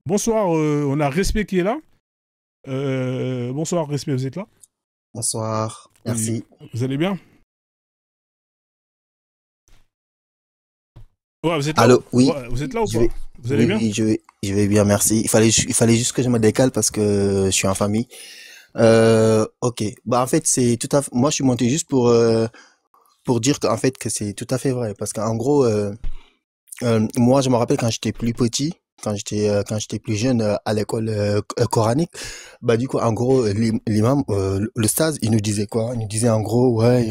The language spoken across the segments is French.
Bonsoir, on a Respect qui est là. Bonsoir, Respect, vous êtes là? Bonsoir, Oui, merci. vous allez bien? Ouais, vous êtes là Allô, oui, ouais, vous êtes là ou je pas? vais, Vous allez oui, bien? oui, je vais bien, merci. Il fallait juste que je me décale parce que je suis en famille. Ok. Bah, en fait, moi, je suis monté juste pour dire qu'en fait, que c'est tout à fait vrai. Parce qu'en gros, moi, je me rappelle quand j'étais plus petit, quand j'étais plus jeune à l'école coranique, bah, du coup, en gros, l'imam, le stade, il nous disait quoi? Il nous disait en gros, ouais,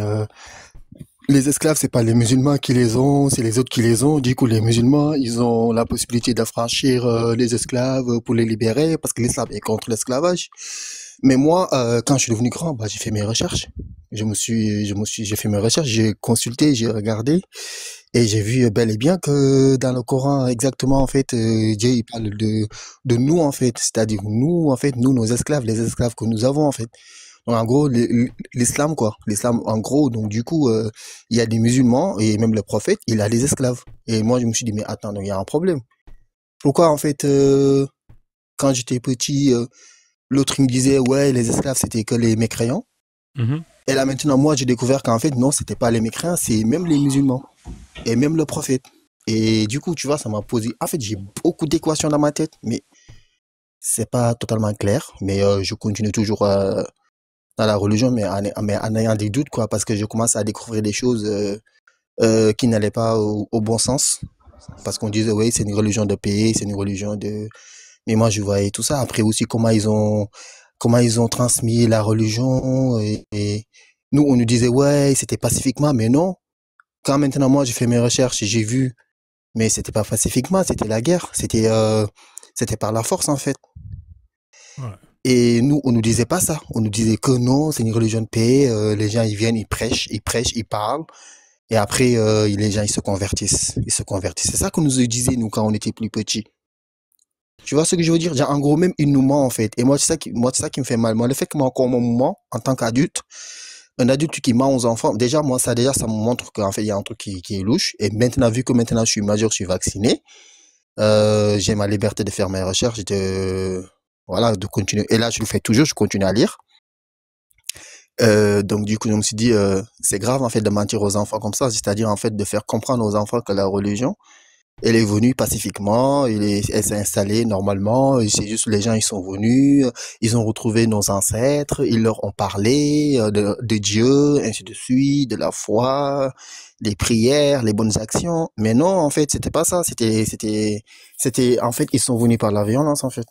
les esclaves, c'est pas les musulmans qui les ont, c'est les autres qui les ont. Du coup, les musulmans, ils ont la possibilité d'affranchir les esclaves pour les libérer parce que l'islam est contre l'esclavage. Mais moi, quand je suis devenu grand, bah, j'ai fait mes recherches. J'ai fait mes recherches, j'ai consulté, j'ai regardé et j'ai vu bel et bien que dans le Coran, exactement, en fait, Dieu, il parle de nous, en fait. C'est-à-dire nous, en fait, nous, nos esclaves, les esclaves que nous avons, en fait. Donc, en gros, l'islam, quoi. L'islam, en gros, donc du coup, il y a des musulmans et même le prophète, il a des esclaves. Et moi, je me suis dit, mais attends, donc, il y a un problème. Pourquoi, en fait, quand j'étais petit, l'autre, il me disait, ouais, les esclaves, c'était que les mécréants. Mhm. Et là, maintenant, moi, j'ai découvert qu'en fait, non, c'était pas les mécréants, c'est même les musulmans. Et même le prophète. Et du coup, tu vois, ça m'a posé. En fait, j'ai beaucoup d'équations dans ma tête, mais c'est pas totalement clair. Mais je continue toujours dans la religion, mais en ayant des doutes, quoi, parce que je commence à découvrir des choses qui n'allaient pas au bon sens. Parce qu'on disait, oui, c'est une religion de paix, c'est une religion de. Mais moi, je voyais tout ça. Après aussi, comment ils ont transmis la religion. Et nous, on nous disait, ouais, c'était pacifiquement, mais non. Quand maintenant, moi, j'ai fait mes recherches et j'ai vu, mais c'était pas pacifiquement, c'était la guerre. C'était par la force, en fait. Ouais. Et nous, on nous disait pas ça. On nous disait que non, c'est une religion de paix. Les gens, ils viennent, ils prêchent, ils parlent. Et après, les gens, ils se convertissent. Ils se convertissent. C'est ça qu'on nous disait, nous, quand on était plus petits. Tu vois ce que je veux dire? Genre, en gros, même, ils nous ment, en fait. Et moi, c'est ça qui me fait mal. Moi, le fait que moi, encore un moment, en tant qu'adulte, un adulte qui ment aux enfants, déjà, moi, ça me montre qu'en fait, il y a un truc qui est louche. Et maintenant, vu que maintenant, je suis majeur, je suis vacciné, j'ai ma liberté de faire mes recherches, voilà, de continuer. Et là, je le fais toujours, je continue à lire. Donc du coup, je me suis dit, c'est grave en fait de mentir aux enfants comme ça, c'est-à-dire en fait de faire comprendre aux enfants que la religion, elle est venue pacifiquement, elle s'est installée normalement, et c'est juste les gens ils sont venus, ils ont retrouvé nos ancêtres, ils leur ont parlé de Dieu, ainsi de suite, de la foi, des prières, les bonnes actions. Mais non, en fait, c'était pas ça, en fait, ils sont venus par la violence en fait.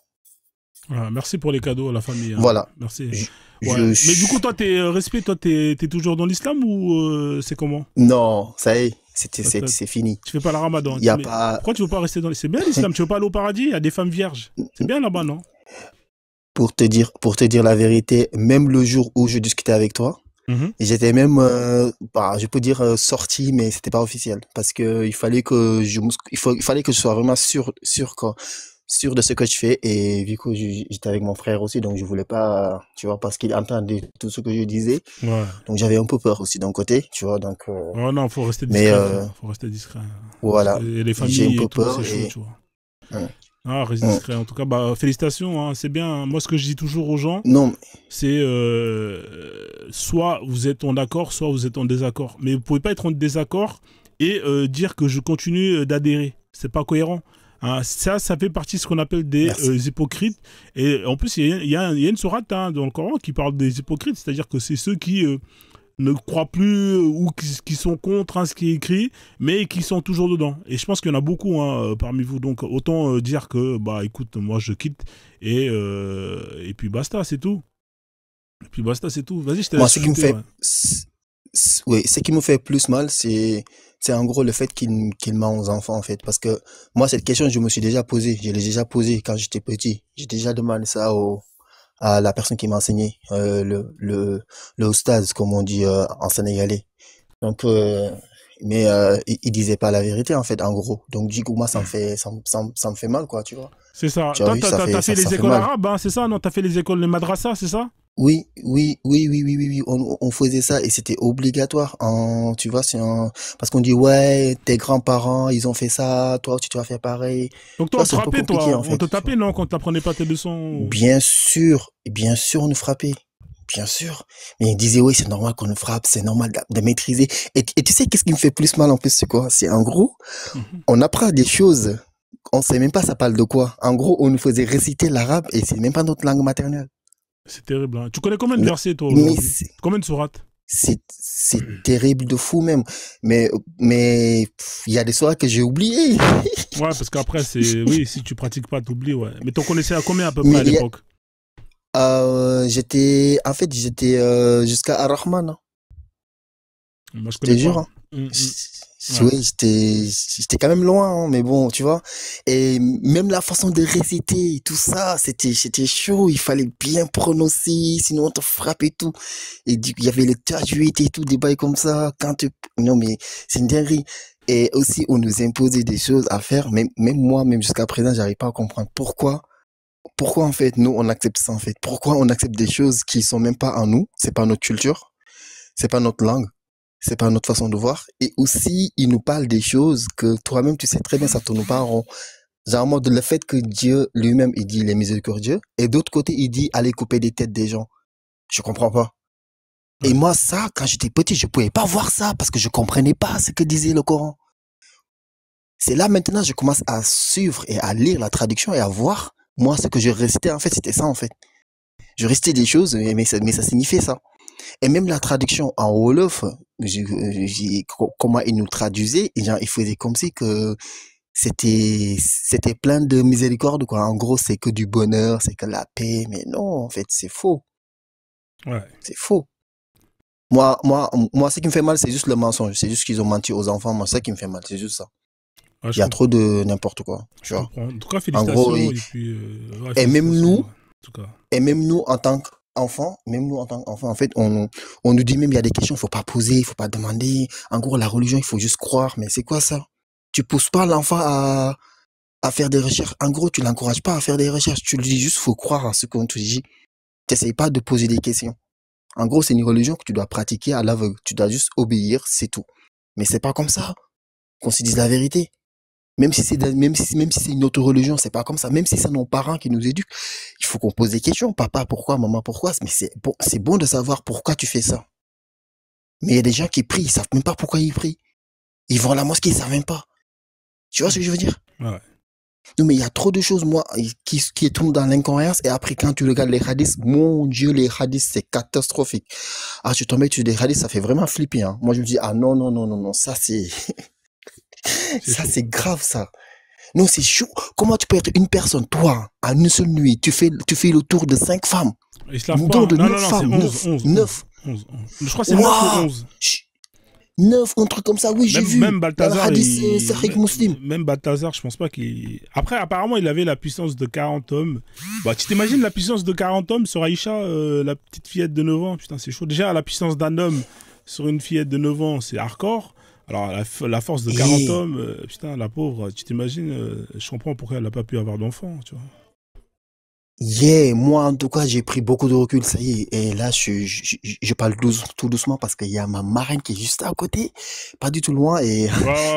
Voilà, merci pour les cadeaux à la famille, hein. Voilà. Merci. Je, Ouais. Mais du coup, je, toi, Respect, toi, t'es toujours dans l'islam ou c'est comment? non, ça y est, T'as- t'as- c'est fini. Tu fais pas le ramadan. Il y a Mais pas, pourquoi tu veux pas rester dans... C'est bien l'islam, tu veux pas aller au paradis? Il y a des femmes vierges. C'est bien là-bas, non? pour te dire la vérité, même le jour où je discutais avec toi, Mhm. j'étais même, bah, je peux dire sorti, mais c'était pas officiel parce que il fallait que je sois vraiment sûr de ce que je fais et vu que j'étais avec mon frère aussi, donc je voulais pas, tu vois, parce qu'il entendait tout ce que je disais, Ouais. donc j'avais un peu peur aussi d'un côté, tu vois, donc, Oh non, faut rester mais discret, frère. Faut rester discret. Parce que voilà, les j'ai un familles et peu tout, peur c'est chaud, et, tu vois. hum, Ah, reste hum. discret. En tout cas, bah, félicitations, hein, c'est bien. Moi, ce que je dis toujours aux gens, Non, c'est soit vous êtes en accord, soit vous êtes en désaccord. Mais vous pouvez pas être en désaccord et dire que je continue d'adhérer. C'est pas cohérent. Hein, ça fait partie de ce qu'on appelle des merci. hypocrites. Et en plus, il y a une sourate hein, dans le Coran qui parle des hypocrites, c'est-à-dire que c'est ceux qui ne croient plus ou qui sont contre hein, ce qui est écrit, mais qui sont toujours dedans. Et je pense qu'il y en a beaucoup hein, parmi vous. Donc autant dire que, bah écoute, moi je quitte et puis basta, c'est tout. Et puis basta, c'est tout. Vas-y, je te Moi, laisse ajouter, ouais. oui, ce qui me fait plus mal, c'est en gros le fait qu'il ment aux enfants, en fait. Parce que moi, cette question, je me suis déjà posée. Je l'ai déjà posée quand j'étais petit. J'ai déjà demandé ça à la personne qui m'a enseigné, le oustaz, comme on dit en sénégalais. Donc, il disait pas la vérité, en fait, en gros. Donc, du coup, moi, ça me fait mal, quoi, tu vois. C'est ça. Tu as Toi, vu, t'as fait ça les fait écoles mal. arabes, hein, c'est ça? Non, t'as fait les écoles, les madrasas, c'est ça? oui, on faisait ça et c'était obligatoire. Tu vois, parce qu'on dit, ouais, tes grands-parents, ils ont fait ça, toi, tu dois faire pareil. Donc Tu toi, on vois, te c'est un peu frappait, compliqué, toi. en On fait. te tapait, non, quand tu n'apprenais pas tes leçons. Bien sûr, on nous frappait. Bien sûr. Mais ils disaient, oui, c'est normal qu'on nous frappe, c'est normal de maîtriser. Et tu sais, qu'est-ce qui me fait plus mal en plus, c'est quoi? C'est en gros, Mhm. on apprend des choses, on sait même pas ça parle de quoi. En gros, on nous faisait réciter l'arabe et c'est même pas notre langue maternelle. C'est terrible. Hein. Tu connais combien de Le- versets, toi, Mais aujourd'hui? Combien de sourates? c'est terrible de fou même. Mais il y a des soirs que j'ai oublié. Ouais, parce qu'après, c'est. Oui, si tu pratiques pas, t'oublies, ouais. Mais t'en connaissais à combien à peu près Mais à l'époque? j'étais jusqu'à Ar-Rahman, hein. Moi, je Je te connais jure, pas. hein. Mm. Ouais. Oui, j'étais quand même loin, hein, mais bon, tu vois. Et même la façon de réciter, tout ça, c'était chaud. Il fallait bien prononcer, sinon on te frappe et tout. Il y avait le tajwid et tout, des bails comme ça. Non, mais c'est une dinguerie. Et aussi, on nous imposait des choses à faire. Même moi, même jusqu'à présent, j'arrive pas à comprendre pourquoi en fait, nous, on accepte ça, en fait. Pourquoi on accepte des choses qui sont même pas en nous. C'est pas notre culture. C'est pas notre langue. C'est pas notre façon de voir. Et aussi, il nous parle des choses que toi-même, tu sais très bien, ça tourne pas en rond. Genre, en mode, le fait que Dieu lui-même, il dit, il est miséricordieux. Et d'autre côté, il dit, allez couper des têtes des gens. Je comprends pas. Et Ouais. moi, ça, quand j'étais petit, je pouvais pas voir ça parce que je comprenais pas ce que disait le Coran. C'est là, maintenant, je commence à suivre et à lire la traduction et à voir. Moi, ce que je récitais, en fait, c'était ça, en fait. Je récitais des choses, mais ça signifiait ça. Et même la traduction en Wolof, comment ils nous traduisaient, et genre, ils faisaient comme si que c'était plein de miséricorde, quoi. En gros, c'est que du bonheur, c'est que la paix, mais non, en fait, c'est faux. Ouais. C'est faux. Moi, ce qui me fait mal, c'est juste le mensonge. C'est juste qu'ils ont menti aux enfants. Moi, c'est ça qui me fait mal. C'est juste ça. Ouais, Il je y a comprends. trop de n'importe quoi, tu Je vois. comprends. En tout cas, En gros, félicitations. Et puis, ouais, et même félicitations. nous, Ouais. En tout cas. Et même nous, en tant qu'enfants, en fait, on nous dit même, il y a des questions, il faut pas poser, il faut pas demander. En gros, la religion, il faut juste croire. Mais c'est quoi ça? Tu pousses pas l'enfant à faire des recherches. En gros, tu l'encourages pas à faire des recherches. Tu lui dis juste, faut croire à ce qu'on te dit. Tu n'essayes pas de poser des questions. En gros, c'est une religion que tu dois pratiquer à l'aveugle. Tu dois juste obéir, c'est tout. Mais c'est pas comme ça qu'on se dise la vérité. Même si c'est une autre religion, c'est pas comme ça. Même si c'est nos parents qui nous éduquent, il faut qu'on pose des questions. Papa, pourquoi? Maman, pourquoi? Mais c'est bon de savoir pourquoi tu fais ça. Mais il y a des gens qui prient, ils savent même pas pourquoi ils prient. Ils vont à la mosquée, ils savent même pas. Tu vois ce que je veux dire? Ouais. Non, mais il y a trop de choses, moi, qui tombent dans l'incohérence. Et après, quand tu regardes les hadiths, mon Dieu, les hadiths, c'est catastrophique. Ah, tu tombes sur des hadiths, ça fait vraiment flipper, hein. Moi, je me dis, ah non, non, non, non, non, ça c'est, C'est ça chaud. c'est grave, ça. Non, c'est chaud. Comment tu peux être une personne, toi, en une seule nuit, tu fais le tour de 5 femmes. Ils se lavent Non, pas. de Non, 9 non, non, c'est femmes. 11. 11. 9. 11. Je crois que c'est 9 ou Waouh! 11. 9, un truc comme ça. Oui, j'ai vu. Même Dans le Balthazar, hadith Sahih Muslim. même Balthazar, je pense pas qu'il. Après, apparemment, il avait la puissance de 40 hommes. Bah, tu t'imagines la puissance de 40 hommes sur Aïcha, la petite fillette de 9 ans. Putain, c'est chaud. Déjà, la puissance d'un homme sur une fillette de 9 ans, c'est hardcore. Alors, la force de 40 Et, hommes, putain, la pauvre, tu t'imagines, je comprends pourquoi elle n'a pas pu avoir d'enfant, tu vois. moi, en tout cas, j'ai pris beaucoup de recul, ça y est. Et là, je parle tout doucement parce qu'il y a ma marraine qui est juste à côté, pas du tout loin, et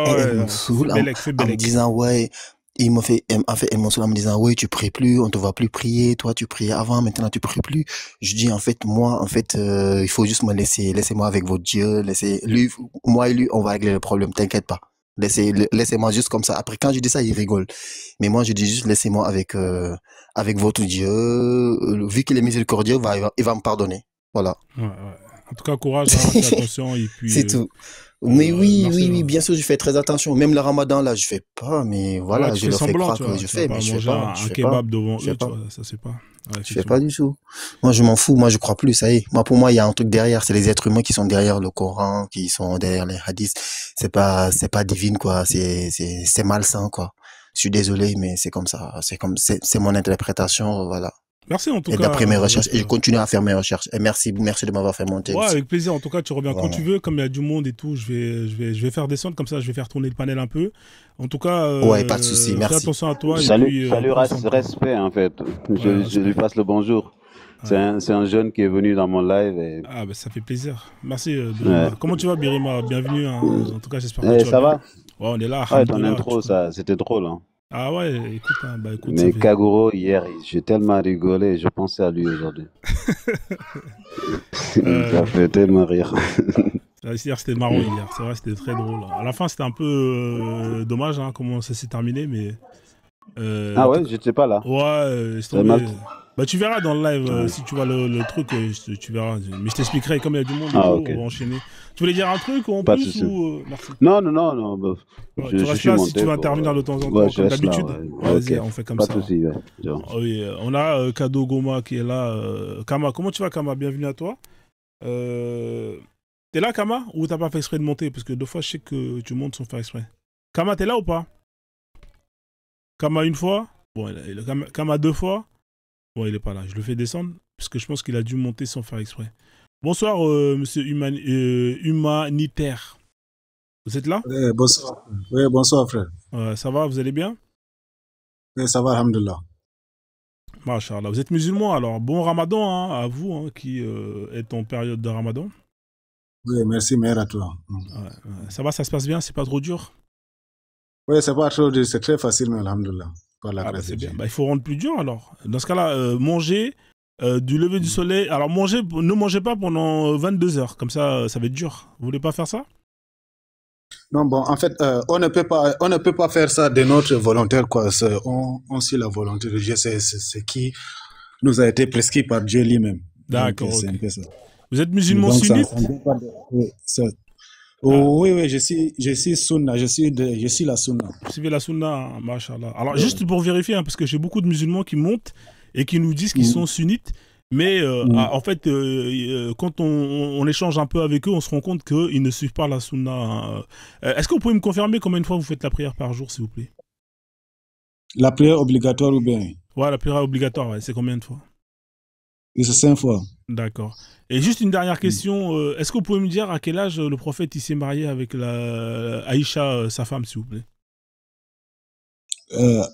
elle me Fais saoule Bellec, fais en me Bellec. disant, ouais, en fait, elle me saoule en me disant, ouais, tu pries plus, on te voit plus prier, toi, tu priais avant, maintenant, tu pries plus. Je dis, en fait, moi, il faut juste me laissez-moi avec votre Dieu, moi et lui, on va régler le problème, t'inquiète pas. Laissez-moi juste comme ça. Après, quand je dis ça, il rigole. Mais moi, je dis juste, laissez-moi avec votre Dieu. Vu qu'il est miséricordieux, il va me pardonner. Voilà. Ouais, ouais. En tout cas, courage, hein, fais attention. Et puis, C'est tout. Mais Marcel, bien sûr, je fais très attention. Même le ramadan, là, je fais pas, mais ouais, voilà, tu je fais leur fais semblant, croire tu que vois. je Tu vas fais, pas mais manger je un fais pas, kebab devant je fais eux, tu pas. vois. Ça, c'est pas. Ouais, Je fais effectivement. pas du tout. Moi, je m'en fous. Moi, je crois plus. Ça y est. Moi, pour moi, il y a un truc derrière. C'est les êtres humains qui sont derrière le Coran, qui sont derrière les hadiths. C'est pas divine, quoi. C'est malsain, quoi. Je suis désolé, mais c'est comme ça. C'est mon interprétation, voilà. Merci en tout Et cas. d'après mes recherches, et je continue à faire mes recherches. Et merci de m'avoir fait monter Ouais, aussi. avec plaisir. En tout cas, tu reviens quand tu Vraiment. veux. Comme il y a du monde et tout, je vais faire descendre comme ça. Je vais faire tourner le panel un peu. En tout cas, Ouais, pas de souci. fais Merci. attention à toi et Salut, puis on salut, prend soin de toi. respect en fait. Ouais, Je lui respect. passe le bonjour. Ouais. C'est un jeune qui est venu dans mon live et Ah, bah, ça fait plaisir. Merci, ouais. Birima. Comment tu vas, Birima? Bienvenue, hein. En tout cas, j'espère que tu vas Ça bien. va? Ouais, on est là, Ouais, ton alhamdoulilah, tu intro, connais. ça, c'était drôle, hein. Ah ouais, écoute, hein, bah écoute, ça Mais fait. Kaguro, hier, j'ai tellement rigolé, je pensais à lui aujourd'hui. Ça Euh, fait tellement rire. Hier, c'était marrant, hier. C'est vrai, c'était très drôle. À la fin, c'était un peu dommage, hein, comment ça s'est terminé, mais Ah en tout ouais, cas, j'étais pas là. ouais, laisse J'avais mal. tomber. Bah, tu verras dans le live, Ouais. si tu vois le truc, tu verras. Mais je t'expliquerai, comme il y a du monde et Ah, tout, ok. on va enchaîner. Tu voulais dire un truc en Pas de plus souci. ou. Merci. Non, non, non, non. Bah, Ouais, tu je restes suis là si tu monté veux pour. intervenir de temps en Ouais, temps, je comme reste là. d'habitude. Ouais. Ouais, Ok. vas-y, on fait comme Pas de ça. souci. Ouais. Genre. Ah oui, on a Kado Goma qui est là. Kama, comment tu vas, Kama? Bienvenue à toi. Euh, T'es là, Kama? Ou t'as pas fait exprès de monter? Parce que deux fois, je sais que tu montes sans faire exprès. Kama, t'es là ou pas? Kama une fois? Bon, Kama deux fois? Bon, il est pas là. Je le fais descendre parce que je pense qu'il a dû monter sans faire exprès. Bonsoir, monsieur humanitaire. Vous êtes là? Oui, bonsoir frère. Ça va? Vous allez bien? Oui, ça va, alhamdulillah. Masha'Allah. Vous êtes musulman alors. Bon ramadan hein, à vous hein, qui êtes en période de ramadan. Oui, merci, meilleur à toi. Ouais, ouais. Ça va, ça se passe bien? C'est pas trop dur? Oui, c'est pas trop dur, c'est très facile, mais alhamdulillah, par la Ah bah grâce de c'est bien. Dieu. Bah, il faut rendre plus dur alors. Dans ce cas-là, manger du lever du soleil. Alors ne mangez pas pendant 22 heures. Comme ça va être dur. Vous voulez pas faire ça? Non, bon, en fait, on ne peut pas faire ça de notre volonté, quoi. On suit la volonté de Dieu, c'est ce qui nous a été prescrit par Dieu lui-même. Donc, D'accord, c'est ok. un peu ça. Vous êtes musulman Donc, ça sunnite? dépend oui, Ah, oh, oui, je suis sunna, je suis la sunna. vous suivez la sunna, hein, mashallah. Alors Oui. juste pour vérifier, hein, parce que j'ai beaucoup de musulmans qui montent et qui nous disent qu'ils sont sunnites. Mais en fait, quand on échange un peu avec eux, on se rend compte qu'ils ne suivent pas la sunna. Hein. Est-ce que vous pouvez me confirmer combien de fois vous faites la prière par jour, s'il vous plaît? La prière obligatoire ou bien? Ouais, la prière obligatoire, ouais, c'est combien de fois? Et c'est 5 fois. D'accord. Et juste une dernière question, est-ce que vous pouvez me dire à quel âge le prophète il s'est marié avec Aïcha, sa femme, s'il vous plaît?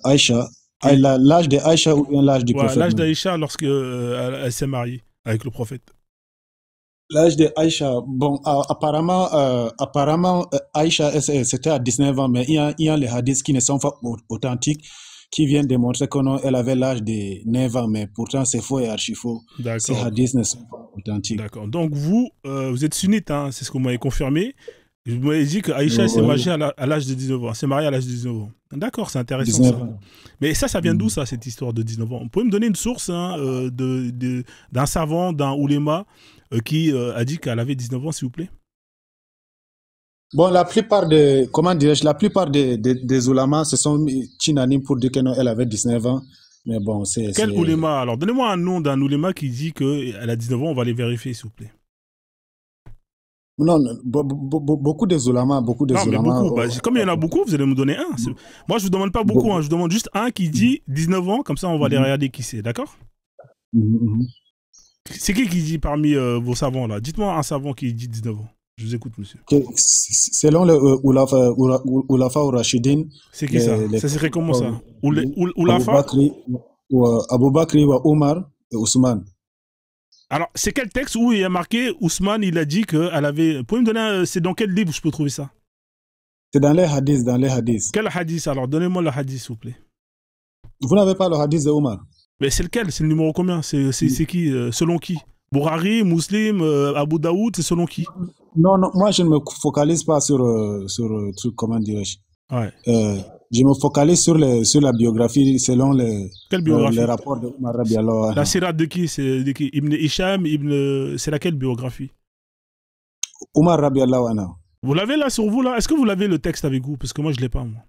Aïcha, Oui. l'âge de Aïcha ou bien l'âge du Ouais, prophète l'âge même? d'Aïcha lorsque elle s'est mariée avec le prophète. L'âge de Aïcha, bon, apparemment Aïcha, c'était à 19 ans, mais il y a les hadiths qui ne sont pas authentiques, qui viennent démontrer qu'elle avait l'âge de 9 ans, mais pourtant c'est faux et archi faux. Ces D'accord. hadiths ne sont pas authentiques. D'accord. Donc vous, vous êtes sunnite, hein, c'est ce que vous m'avez confirmé. Je m'avais dit que Aïcha s'est Oui, mariée à l'âge de 19 ans. Elle s'est mariée à l'âge de 19 ans. D'accord, c'est intéressant 19 ça. ans. Mais ça vient d'où Mm. ça, cette histoire de 19 ans? Vous pouvez me donner une source hein, d'un savant, d'un ouléma qui a dit qu'elle avait 19 ans, s'il vous plaît? Bon, la plupart des ulamas se sont unanimes pour dire qu'elle avait 19 ans, mais bon, Quel ouléma? Alors, donnez-moi un nom d'un ouléma qui dit qu'elle a 19 ans, on va les vérifier, s'il vous plaît. Non, beaucoup des ulamas, Non, mais beaucoup. Bah, comme il y en a beaucoup, vous allez me donner un. Moi, je vous demande pas beaucoup, hein, je vous demande juste un qui dit 19 ans, comme ça on va aller regarder qui c'est, d'accord? C'est qui dit parmi vos savants là? Dites-moi un savant qui dit 19 ans. Je vous écoute, monsieur. Selon le Ulafa ou Rashidin, C'est qui ça? Ça s'écrit comment ça? Oulafa? Abu Bakr ou Omar et Ousmane. Alors, c'est quel texte où il y a marqué Ousmane, il a dit qu'elle avait. Vous pouvez me donner, c'est dans quel livre je peux trouver ça? C'est dans les hadiths, Quel hadith? Alors, donnez-moi le hadith, s'il vous plaît. Vous n'avez pas le hadith de Omar? Mais c'est lequel? C'est le numéro combien? C'est qui? Selon qui? Bukhari, Muslim, Abu Daoud, c'est selon qui? Non, moi je ne me focalise pas sur truc, comment dirais-je. Ouais. Je me focalise sur la biographie selon Quelle biographie? les rapports de Omar Rabiallah anhu. La sirat de qui? C'est de qui? Ibn Hisham, c'est laquelle biographie? Omar Rabiallah anhu. Vous l'avez là sur vous là? Est-ce que vous l'avez le texte avec vous? Parce que moi je l'ai pas moi.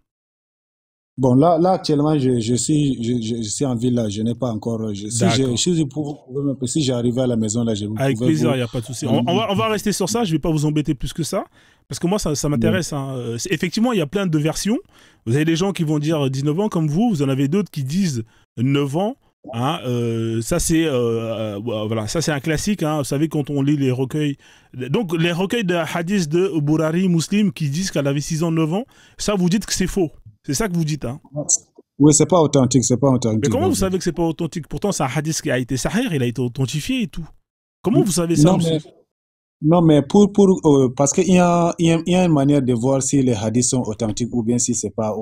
Bon, là actuellement, je suis en ville, là, je n'ai pas encore. Si j'arrivais à la maison, là, je vous avec plaisir, il n'y a pas de souci. On va rester sur ça, je ne vais pas vous embêter plus que ça, parce que moi, ça m'intéresse. Hein. Effectivement, il y a plein de versions. Vous avez des gens qui vont dire 19 ans comme vous en avez d'autres qui disent 9 ans. Hein, ça c'est voilà, ça c'est un classique. Hein, vous savez quand on lit les recueils, donc les recueils de hadiths de Bukhari, Muslim qui disent qu'elle avait 6 ans, 9 ans, ça vous dites que c'est faux. C'est ça que vous dites, hein? Oui, c'est pas authentique, c'est pas Mais authentique. comment vous Donc. savez que c'est pas authentique? Pourtant, c'est un hadith qui a été sahih, il a été authentifié et tout. Comment vous savez ça, Non, monsieur? mais parce qu'il y a une manière de voir si les hadiths sont authentiques ou bien si c'est pas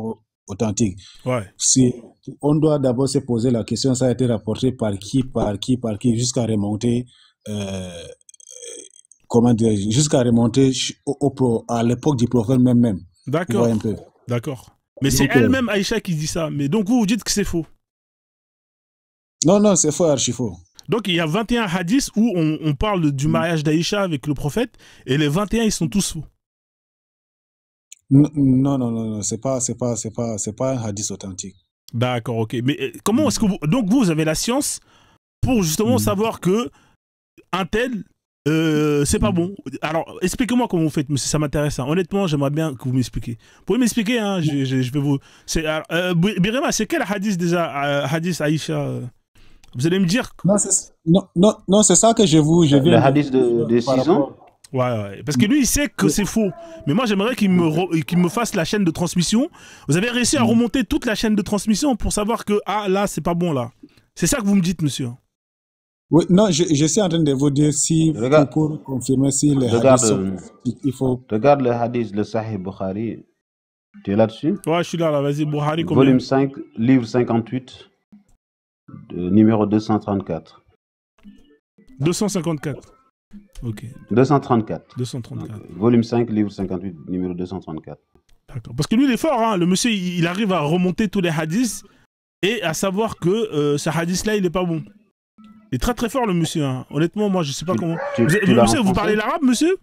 authentique. Ouais. Si, on doit d'abord se poser la question, ça a été rapporté par qui, jusqu'à remonter, euh, comment dire, jusqu'à remonter à l'époque du prophète même. Vous voyez un D'accord. peu. D'accord. Mais c'est Donc, elle-même, Aïcha, qui dit ça. Mais donc, vous dites que c'est faux. non, c'est faux, archi faux. Donc, il y a 21 hadiths où on parle du mariage d'Aïcha avec le prophète, et les 21, ils sont tous faux. Non, c'est pas un hadith authentique. D'accord, ok. Mais comment est-ce que vous... Donc, vous avez la science pour justement savoir que un tel, c'est pas bon. Alors, expliquez-moi comment vous faites, monsieur, ça m'intéresse. Hein. Honnêtement, j'aimerais bien que vous m'expliquiez. Vous pouvez m'expliquer, hein, je vais vous... Birima, c'est quel hadith déjà, hadith Aïcha vous allez me dire... Non, c'est ça que je Le viens hadith de par 6 ans. rapport. Ouais. Parce que lui, il sait que c'est faux. Mais moi, j'aimerais qu'il me fasse la chaîne de transmission. Vous avez réussi à remonter toute la chaîne de transmission pour savoir que, ah, là, c'est pas bon, là. C'est ça que vous me dites, monsieur. Oui, non, je suis en train de vous dire si, Regarde, pour confirmer si les hadiths regarde, sont... Il faut... regarde le hadith, le Sahih Bukhari. Tu es là-dessus? Ouais, je suis là, vas-y, Bukhari, combien? Volume 5, livre 58, numéro 234. 254. Ok, 234. 234. Donc, volume 5, livre 58, numéro 234. D'accord. Parce que lui, il est fort, hein. Le monsieur, il arrive à remonter tous les hadiths et à savoir que ce hadith-là, il est pas bon. Il est très très fort, le monsieur. Hein. Honnêtement, moi, je sais pas comment. Tu l'as Monsieur, en vous français? parlez l'arabe, monsieur?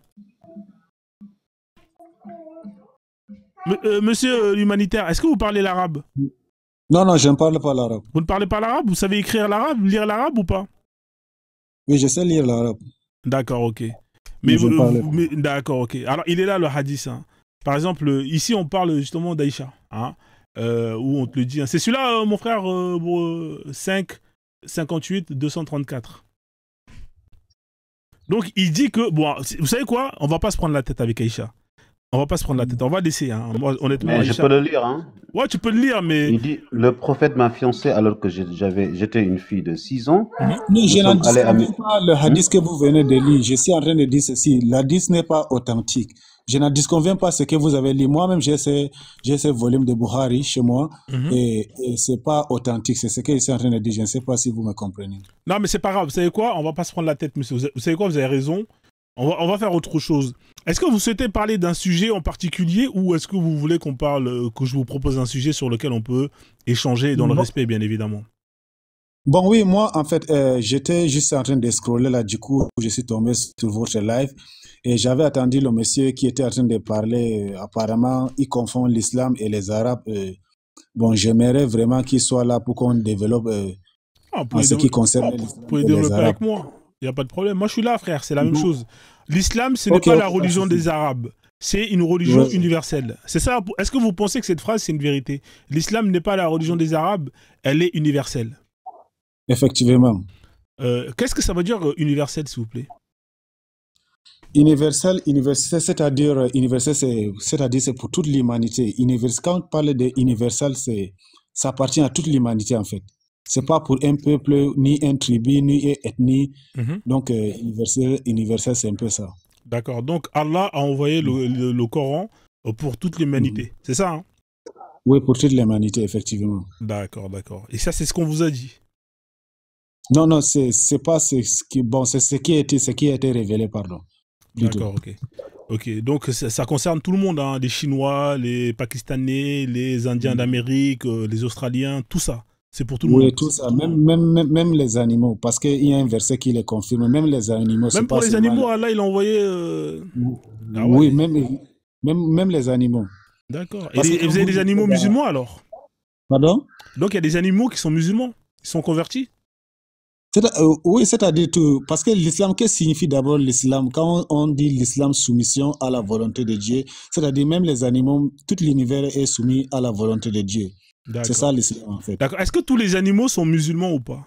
Monsieur l'humanitaire, est-ce que vous parlez l'arabe? Non, je ne parle pas l'arabe. Vous ne parlez pas l'arabe? Vous savez écrire l'arabe, lire l'arabe ou pas? Oui, je sais lire l'arabe. D'accord, ok. Mais je ne parle pas. D'accord, ok. Alors, il est là le hadith. Hein. Par exemple, ici, on parle justement d'Aïcha. Hein, où on te le dit. Hein. C'est celui-là, mon frère, 5, 58, 234. Donc, il dit que... Bon, vous savez quoi? On va pas se prendre la tête avec Aïcha. On va pas se prendre la tête. On va laisser. Hein. Moi, honnêtement, Mais Aïcha... je peux le lire, hein. Ouais, tu peux le lire, mais... Il dit, le prophète m'a fiancé alors que j'étais une fille de 6 ans. Non, Nous je n'en sommes allés à... disconviens pas le hadith que vous venez de lire. Je suis en train de dire ceci. L'hadith n'est pas authentique. Je n'en disconviens pas ce que vous avez lu. Moi-même, j'ai ce volume de Bukhari chez moi et c'est pas authentique. C'est ce que je suis en train de dire. Je ne sais pas si vous me comprenez. Non, mais c'est pas grave. Vous savez quoi? On va pas se prendre la tête, monsieur. Vous savez quoi? Vous avez raison. On va faire autre chose. Est-ce que vous souhaitez parler d'un sujet en particulier ou est-ce que vous voulez qu'on parle, que je vous propose un sujet sur lequel on peut échanger dans le respect, bien évidemment? Bon, oui, moi, en fait, j'étais juste en train de scroller là. Du coup, je suis tombé sur votre live et j'avais attendu le monsieur qui était en train de parler. Apparemment, il confond l'islam et les Arabes. Bon, j'aimerais vraiment qu'il soit là pour qu'on développe en ce qui concerne l'islam vous pouvez et les développer Arabes. avec moi. Il n'y a pas de problème. Moi, je suis là, frère. C'est la même chose. L'islam, ce n'est pas la religion des Arabes. C'est une religion universelle. C'est ça. Est-ce que vous pensez que cette phrase, c'est une vérité? L'islam n'est pas la religion des Arabes. Elle est universelle. Effectivement. Qu'est-ce que ça veut dire universel, s'il vous plaît? Universel, c'est-à-dire c'est pour toute l'humanité. Quand on parle de universel, ça appartient à toute l'humanité en fait. C'est pas pour un peuple, ni un tribu, ni une ethnie. Donc universel, c'est un peu ça. D'accord. Donc Allah a envoyé le Coran pour toute l'humanité. C'est ça, hein? Oui, pour toute l'humanité, effectivement. D'accord. Et ça, c'est ce qu'on vous a dit? Non, c'est pas ce qui a été révélé, pardon. D'accord, ok. Donc ça concerne tout le monde, hein, les Chinois, les Pakistanais, les Indiens d'Amérique, les Australiens, tout ça. C'est pour tout le monde. Oui, tout ça, même les animaux, parce qu'il y a un verset qui les confirme, même les animaux. Même pour les animaux, Allah, il a envoyé... Ah ouais. Oui, même les animaux. D'accord. Et vous avez des animaux musulmans alors? Pardon? Donc il y a des animaux qui sont musulmans, qui sont convertis? Oui, c'est-à-dire tout. Parce que l'islam, qu'est-ce que signifie d'abord l'islam? Quand on dit l'islam, soumission à la volonté de Dieu, c'est-à-dire même les animaux, tout l'univers est soumis à la volonté de Dieu. C'est ça l'islam en fait. D'accord. Est-ce que tous les animaux sont musulmans ou pas?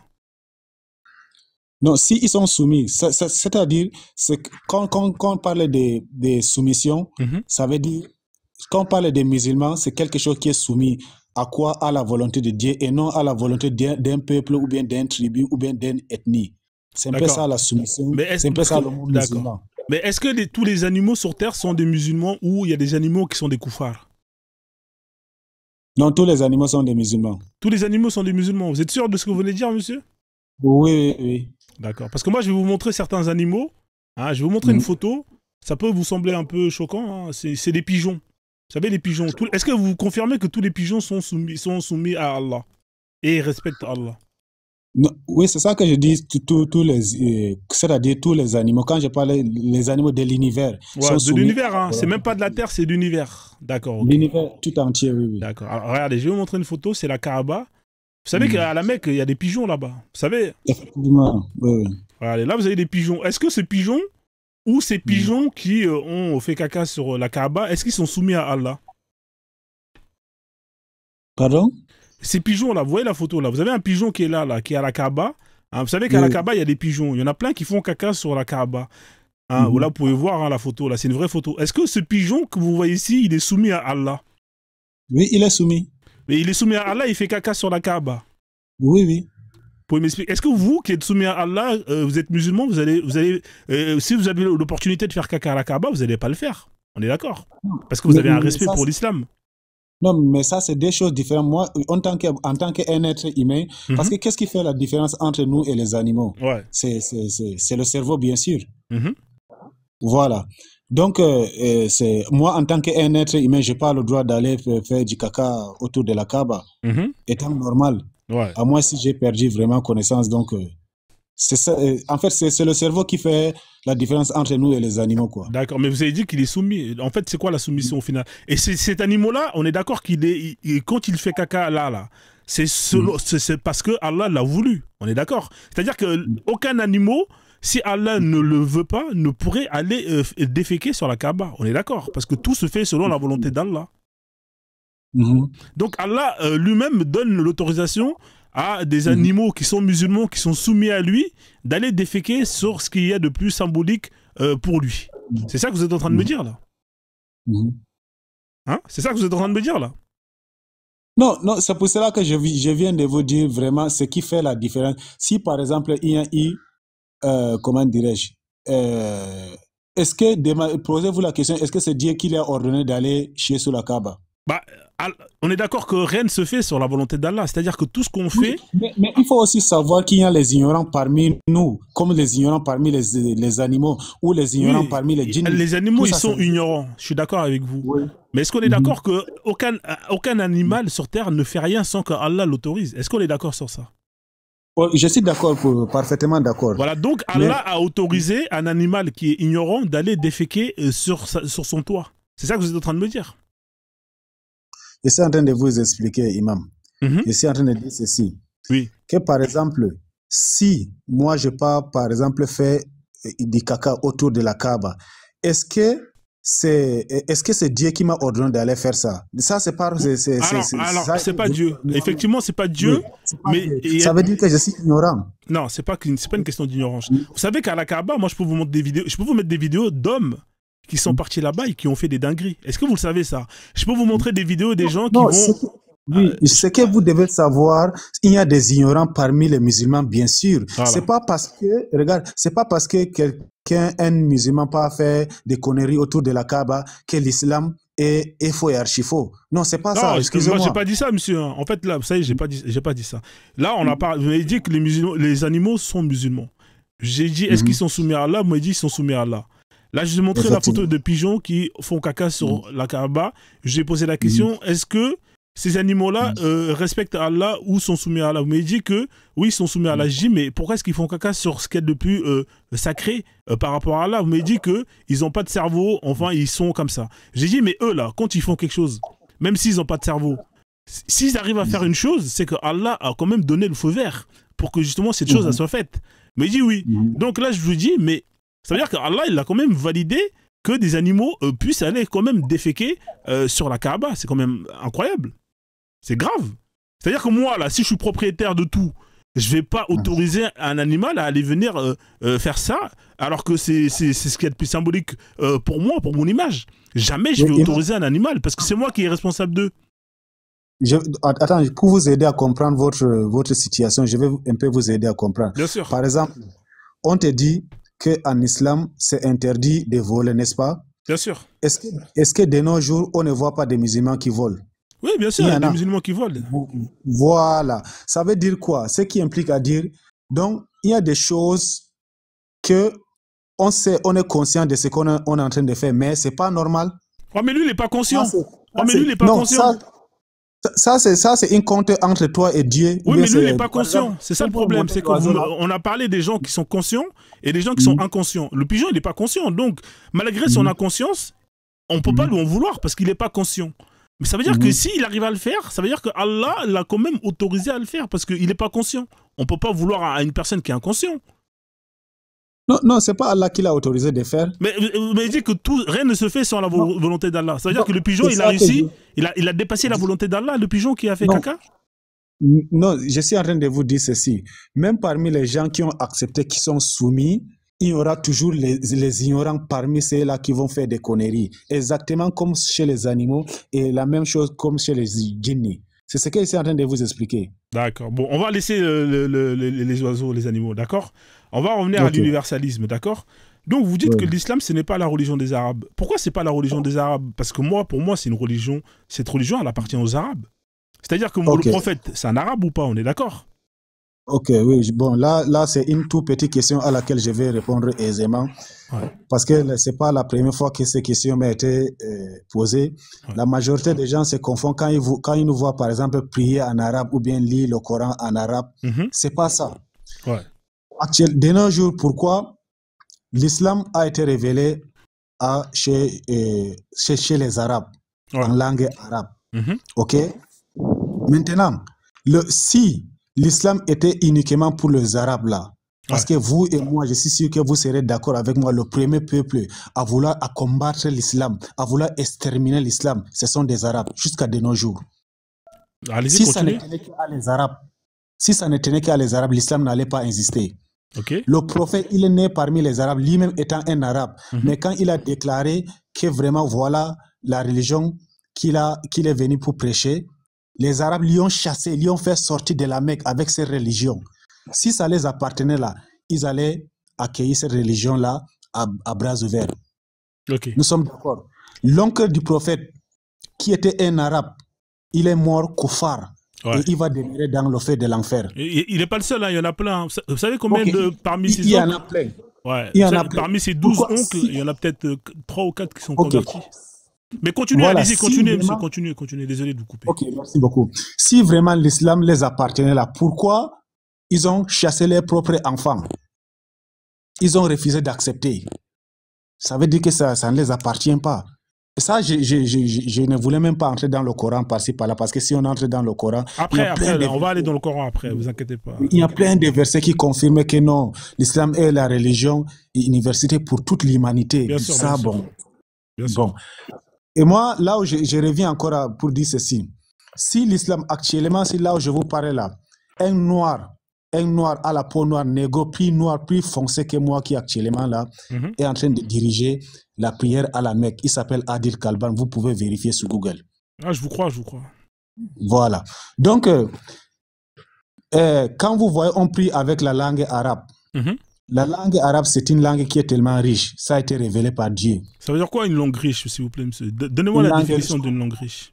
Non, si ils sont soumis, c'est-à-dire quand on parle de soumission, ça veut dire, quand on parle des musulmans, c'est quelque chose qui est soumis à quoi à la volonté de Dieu et non à la volonté d'un peuple ou bien d'un tribu ou bien d'une ethnie. C'est un peu ça la soumission, c'est un peu ça le monde musulman. Mais est-ce que tous les animaux sur Terre sont des musulmans ou il y a des animaux qui sont des koufars? Non, tous les animaux sont des musulmans. Tous les animaux sont des musulmans. Vous êtes sûr de ce que vous venez de dire, monsieur? Oui, oui. D'accord. Parce que moi, je vais vous montrer certains animaux. Hein, je vais vous montrer une photo. Ça peut vous sembler un peu choquant. Hein. C'est des pigeons. Vous savez, les pigeons. Est-ce que vous confirmez que tous les pigeons sont soumis à Allah et respectent Allah? Non, oui, c'est ça que je dis, c'est-à-dire tous les animaux. Quand je parle les animaux de l'univers. Ouais, de l'univers, hein. C'est même pas de la Terre, c'est de l'univers. D'accord. Okay. L'univers tout entier, oui. D'accord. Alors, regardez, je vais vous montrer une photo, c'est la Kaaba. Vous savez qu'à la Mecque, il y a des pigeons là-bas. Vous savez? Effectivement, oui. Regardez, là, vous avez des pigeons. Est-ce que ces pigeons ou ces pigeons qui ont fait caca sur la Kaaba, est-ce qu'ils sont soumis à Allah? Pardon? Ces pigeons-là, vous voyez la photo là, vous avez un pigeon qui est là, qui est à la Kaaba. Hein, vous savez qu'à la Kaaba, il y a des pigeons. Il y en a plein qui font caca sur la Kaaba. Hein, là, vous pouvez voir hein, la photo, là, c'est une vraie photo. Est-ce que ce pigeon que vous voyez ici, il est soumis à Allah? Oui, il est soumis. Mais il est soumis à Allah, il fait caca sur la Kaaba? Oui, oui. Vous pouvez m'expliquer? Est-ce que vous, qui êtes soumis à Allah, vous êtes musulman, vous allez si vous avez l'opportunité de faire caca à la Kaaba, vous n'allez pas le faire. On est d'accord? Parce que vous avez un respect pour l'islam. Non, mais ça, c'est des choses différentes. Moi, en tant qu'un être humain, parce que qu'est-ce qui fait la différence entre nous et les animaux? C'est le cerveau, bien sûr. Voilà. Donc, moi, en tant qu'un être humain, je n'ai pas le droit d'aller faire du caca autour de la Kaaba, étant normal. À moins si j'ai perdu vraiment connaissance. Donc, c'est ça, en fait, c'est le cerveau qui fait la différence entre nous et les animaux, quoi. D'accord, mais vous avez dit qu'il est soumis. En fait, c'est quoi la soumission au final? Et cet animal-là, on est d'accord qu'il est, quand il fait caca là, c'est parce que Allah l'a voulu. On est d'accord. C'est-à-dire qu'aucun animal, si Allah ne le veut pas, ne pourrait aller déféquer sur la Kaaba. On est d'accord. Parce que tout se fait selon la volonté d'Allah. Donc Allah lui-même donne l'autorisation à des animaux qui sont musulmans, qui sont soumis à lui, d'aller déféquer sur ce qu'il y a de plus symbolique pour lui. C'est ça que vous êtes en train de me dire là? Hein? C'est ça que vous êtes en train de me dire là? Non, non, c'est pour cela que je viens de vous dire vraiment ce qui fait la différence. Si par exemple il y a eu, comment dirais-je, est-ce que, posez-vous la question, est-ce que c'est Dieu qui l'a ordonné d'aller chier sous la Kaaba? Bah, on est d'accord que rien ne se fait sur la volonté d'Allah. C'est-à-dire que tout ce qu'on fait... Mais il faut aussi savoir qu'il y a les ignorants parmi nous, comme les ignorants parmi les animaux, ou les ignorants parmi les djinns. Les animaux, ils sont ignorants. Je suis d'accord avec vous. Oui. Mais est-ce qu'on est d'accord qu'aucun animal sur Terre ne fait rien sans que Allah l'autorise? Est-ce qu'on est d'accord sur ça? Je suis d'accord, parfaitement d'accord. Voilà, donc Allah a autorisé un animal qui est ignorant d'aller déféquer sur son toit. C'est ça que vous êtes en train de me dire? Je suis en train de vous expliquer, Imam. Je suis en train de dire ceci. Oui. Que par exemple, si moi je pars, par exemple, faire du caca autour de la Kaaba, est-ce que c'est Dieu qui m'a ordonné d'aller faire ça? Ça, c'est pas... Alors, c'est pas Dieu. Effectivement, c'est pas Dieu. Oui, mais ça veut dire que je suis ignorant. Non, c'est pas une question d'ignorance. Vous savez qu'à la Kaaba, moi, je peux vous montrer des vidéos. Je peux vous mettre des vidéos d'hommes qui sont partis là-bas et qui ont fait des dingueries. Est-ce que vous le savez ça? Je peux vous montrer des vidéos des gens qui vont... Oui, ce que vous devez savoir, il y a des ignorants parmi les musulmans, bien sûr. Voilà. C'est pas parce que, regarde, c'est pas parce que un musulman pas fait des conneries autour de la Kaaba que l'islam est faux et archi-faux. Non, c'est pas ça, excusez-moi. Moi, j'ai pas dit ça, monsieur. En fait, là, vous savez, j'ai pas dit ça. Là, vous m'avez dit que les animaux sont musulmans. J'ai dit, est-ce qu'ils sont soumis à Allah? Vous m'avez dit, ils sont soumis à Allah. Là, je vous ai montré la photo de pigeons qui font caca sur la Kaaba. J'ai posé la question, est-ce que ces animaux-là respectent Allah ou sont soumis à Allah? Vous m'avez dit que oui, ils sont soumis à Allah. J'ai dit, mais pourquoi est-ce qu'ils font caca sur ce qu'il y a de plus sacré par rapport à Allah? Vous m'avez dit qu'ils n'ont pas de cerveau, enfin, ils sont comme ça. J'ai dit, mais eux, là, quand ils font quelque chose, même s'ils n'ont pas de cerveau, s'ils arrivent à faire une chose, c'est que Allah a quand même donné le feu vert pour que justement cette chose soit faite. Mais il dit oui. Donc là, je vous dis, mais ça veut dire qu'Allah, il a quand même validé que des animaux puissent aller quand même déféquer sur la Kaaba. C'est quand même incroyable. C'est grave. C'est-à-dire que moi, là, si je suis propriétaire de tout, je ne vais pas autoriser un animal à aller venir faire ça, alors que c'est ce qu'il y a de plus symbolique pour moi, pour mon image. Jamais je vais autoriser un animal, parce que c'est moi qui est responsable d'eux. Attends, pour vous aider à comprendre votre situation, je vais un peu vous aider à comprendre. Bien sûr. Par exemple, on te dit qu'en islam, c'est interdit de voler, n'est-ce pas? Bien sûr. Est-ce que de nos jours, on ne voit pas des musulmans qui volent? Oui, bien sûr, il y a des musulmans qui volent. Voilà. Ça veut dire quoi? Ce qui implique à dire, donc, il y a des choses que on sait, on est conscient de ce qu'on est en train de faire, mais c'est pas normal. Oh, mais lui, il n'est pas conscient. Mais lui, il n'est pas conscient. Ça, c'est une compte entre toi et Dieu. Oui, mais lui, il n'est pas conscient. C'est ça le problème. C'est qu'on a parlé des gens qui sont conscients et des gens qui sont inconscients. Le pigeon, il n'est pas conscient. Donc, malgré son inconscience, on ne peut pas lui en vouloir parce qu'il n'est pas conscient. Mais ça veut dire que s'il arrive à le faire, ça veut dire que Allah l'a quand même autorisé à le faire parce qu'il n'est pas conscient. On ne peut pas vouloir à une personne qui est inconsciente. Non, c'est pas Allah qui l'a autorisé de faire. Mais il dit que rien ne se fait sans la volonté d'Allah. Ça veut dire que le pigeon, il a réussi, il a dépassé la volonté d'Allah, le pigeon qui a fait caca? Non, je suis en train de vous dire ceci. Même parmi les gens qui ont accepté, qui sont soumis, il y aura toujours les ignorants parmi ceux-là qui vont faire des conneries. Exactement comme chez les animaux et la même chose comme chez les djinnis. C'est ce que je suis en train de vous expliquer. D'accord. Bon, on va laisser les oiseaux, les animaux, d'accord? On va revenir à l'universalisme, d'accord? Donc, vous dites que l'islam, ce n'est pas la religion des Arabes. Pourquoi ce n'est pas la religion des Arabes? Parce que pour moi, c'est une religion. Cette religion, elle appartient aux Arabes. C'est-à-dire que le prophète, c'est un Arabe ou pas? On est d'accord? Ok, oui. Bon, là c'est une toute petite question à laquelle je vais répondre aisément. Ouais. Parce que ce n'est pas la première fois que ces questions m'ont été posées. Ouais. La majorité des gens se confondent quand ils nous voient, par exemple, prier en arabe ou bien lire le Coran en arabe. C'est pas ça. Ouais. De nos jours, pourquoi l'islam a été révélé chez les Arabes, en langue arabe. Ok? Maintenant, si l'islam était uniquement pour les Arabes là, parce que vous et moi, je suis sûr que vous serez d'accord avec moi, le premier peuple à vouloir combattre l'islam, à vouloir exterminer l'islam, ce sont des Arabes, jusqu'à de nos jours. Allez-y, si ça ne tenait qu'à les Arabes, l'islam n'allait pas exister. Okay. Le prophète, il est né parmi les Arabes, lui-même étant un Arabe. Mais quand il a déclaré que vraiment, voilà la religion qu'il est venu pour prêcher, les Arabes lui ont chassé, lui ont fait sortir de la Mecque avec ces religions. Si ça les appartenait là, ils allaient accueillir cette religion-là à bras ouverts. Okay. Nous sommes d'accord. L'oncle du prophète, qui était un Arabe, il est mort koufar. Ouais. Et il va demeurer dans le feu de l'enfer. Il n'est pas le seul, hein, il y en a plein. Vous savez combien parmi ces oncles? Il y en a plein. Ouais. Parmi ces 12 oncles, il y en a peut-être 3 ou 4 qui sont convertis. Mais continuez, voilà, allez-y, continuez, monsieur, continuez. Désolé de vous couper. Ok, merci beaucoup. Si vraiment l'islam les appartenait là, pourquoi ils ont chassé leurs propres enfants? Ils ont refusé d'accepter. Ça veut dire que ça ne les appartient pas. Et ça, je ne voulais même pas entrer dans le Coran par-ci, par-là, parce que si on entre dans le Coran... Après, on va aller dans le Coran après, vous inquiétez pas. Il y a plein de versets qui confirment que non, l'islam est la religion université pour toute l'humanité. Bien sûr, ça, bien bon. Bien sûr. Bon. Et moi, là où je reviens encore pour dire ceci, si l'islam actuellement, c'est là où je vous parle là, un noir à la peau noire, négro, plus foncé que moi qui actuellement là, est en train de diriger la prière à la Mecque. Il s'appelle Adil Kalban. Vous pouvez vérifier sur Google. Ah, je vous crois. Voilà. Donc, quand vous voyez, on prie avec la langue arabe. La langue arabe, c'est une langue qui est tellement riche. Ça a été révélé par Dieu. Ça veut dire quoi une langue riche, s'il vous plaît, monsieur? Donnez-moi la définition d'une langue riche.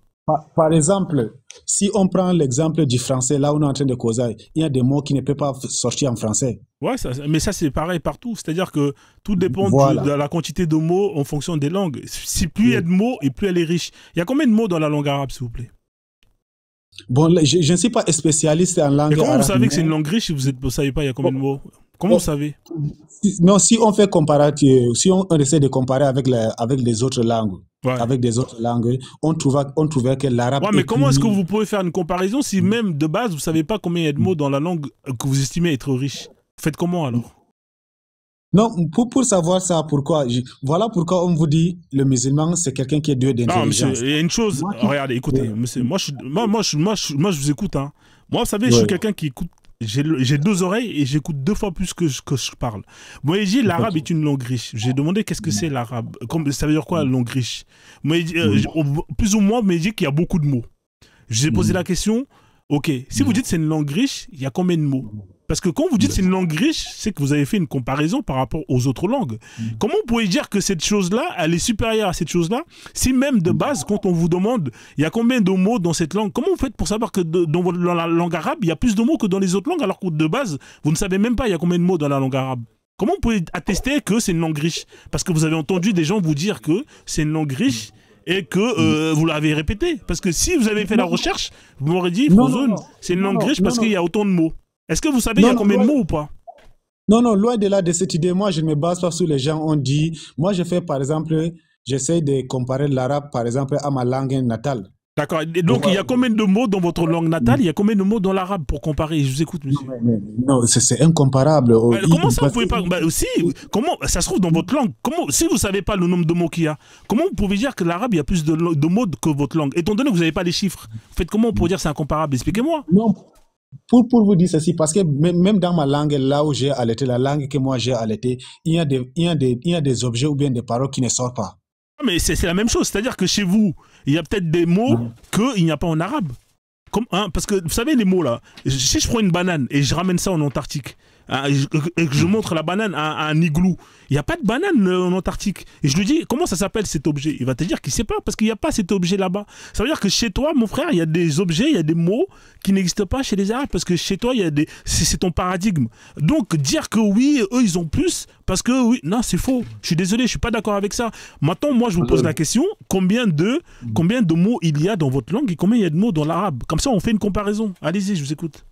Par exemple, si on prend l'exemple du français, là où on est en train de causer, il y a des mots qui ne peuvent pas sortir en français. Ouais, mais ça c'est pareil partout. C'est-à-dire que tout dépend de la quantité de mots en fonction des langues. Si plus il y a de mots et plus elle est riche. Il y a combien de mots dans la langue arabe, s'il vous plaît? Bon, je ne suis pas spécialiste en langue arabe. Et comment vous savez que c'est une langue riche si vous ne savez pas il y a combien de mots? Comment vous savez? Non, si on fait comparatif, si on essaie de comparer avec les autres langues, avec des autres langues, on trouvait que l'arabe. Ouais, mais comment est-ce que vous pouvez faire une comparaison si même de base vous savez pas combien il y a de mots dans la langue que vous estimez être riche? Faites comment alors? Non, pour savoir ça, voilà pourquoi on vous dit le musulman c'est quelqu'un qui est doué d'intelligence. Non, monsieur, il y a une chose. Regardez, écoutez, monsieur, moi je vous écoute. Hein. Moi, vous savez, je suis quelqu'un qui écoute. J'ai 2 oreilles et j'écoute 2 fois plus que je parle. Moi, j'ai dit l'arabe est une langue riche. J'ai demandé qu'est-ce que c'est l'arabe. Ça veut dire quoi la langue riche? Moi, plus ou moins, mais j'ai dit qu'il y a beaucoup de mots. Je vous ai posé la question. Ok, si vous dites c'est une langue riche, il y a combien de mots? Parce que quand vous dites c'est une langue riche, c'est que vous avez fait une comparaison par rapport aux autres langues. Comment vous pouvez dire que cette chose-là, elle est supérieure à cette chose-là, si même de base, quand on vous demande il y a combien de mots dans cette langue, comment vous faiaites pour savoir que dans la langue arabe, il y a plus de mots que dans les autres langues, alors que de base, vous ne savez même pas il y a combien de mots dans la langue arabe? Comment vous pouvez attester que c'est une langue riche? Parce que vous avez entendu des gens vous dire que c'est une langue riche et que vous l'avez répété. Parce que si vous avez fait la recherche, vous m'aurez dit, Frozone, c'est une langue riche parce qu'il y a autant de mots. Est-ce que vous savez il y a combien de mots ou pas? Non, non, loin de là de cette idée, moi je ne me base pas sur les gens ont dit. Moi je fais par exemple, j'essaie de comparer l'arabe par exemple à ma langue natale. D'accord. Et donc, il y a combien de mots dans votre langue natale? Il y a combien de mots dans l'arabe pour comparer? Je vous écoute, monsieur. Non, c'est incomparable. Comment ça, vous pouvez pas... aussi, comment ça se trouve dans votre langue? Comment, si vous ne savez pas le nombre de mots qu'il y a, comment vous pouvez dire que l'arabe, il y a plus de mots que votre langue? Étant donné que vous n'avez pas les chiffres, comment on peut dire que c'est incomparable? Expliquez-moi. Non, pour vous dire ceci, parce que même dans ma langue, là où j'ai allaité, la langue que moi j'ai allaité, il y a des objets ou bien des paroles qui ne sortent pas. Mais c'est la même chose, c'est-à-dire que chez vous, il y a peut-être des mots qu'il n'y a pas en arabe. Parce que vous savez les mots là, si je prends une banane et je ramène ça en Antarctique, et que je montre la banane à un igloo, il n'y a pas de banane en Antarctique. Et je lui dis, comment ça s'appelle cet objet? Il va te dire qu'il ne sait pas, parce qu'il n'y a pas cet objet là-bas. Ça veut dire que chez toi, mon frère, il y a des objets, il y a des mots qui n'existent pas chez les Arabes, parce que chez toi, c'est ton paradigme. Donc, dire que oui, eux, ils ont plus, parce que oui, non, c'est faux. Je suis désolé, je ne suis pas d'accord avec ça. Maintenant, moi, je vous pose la question, combien de mots il y a dans votre langue et combien il y a de mots dans l'arabe? Comme ça, on fait une comparaison. Allez-y, je vous écoute.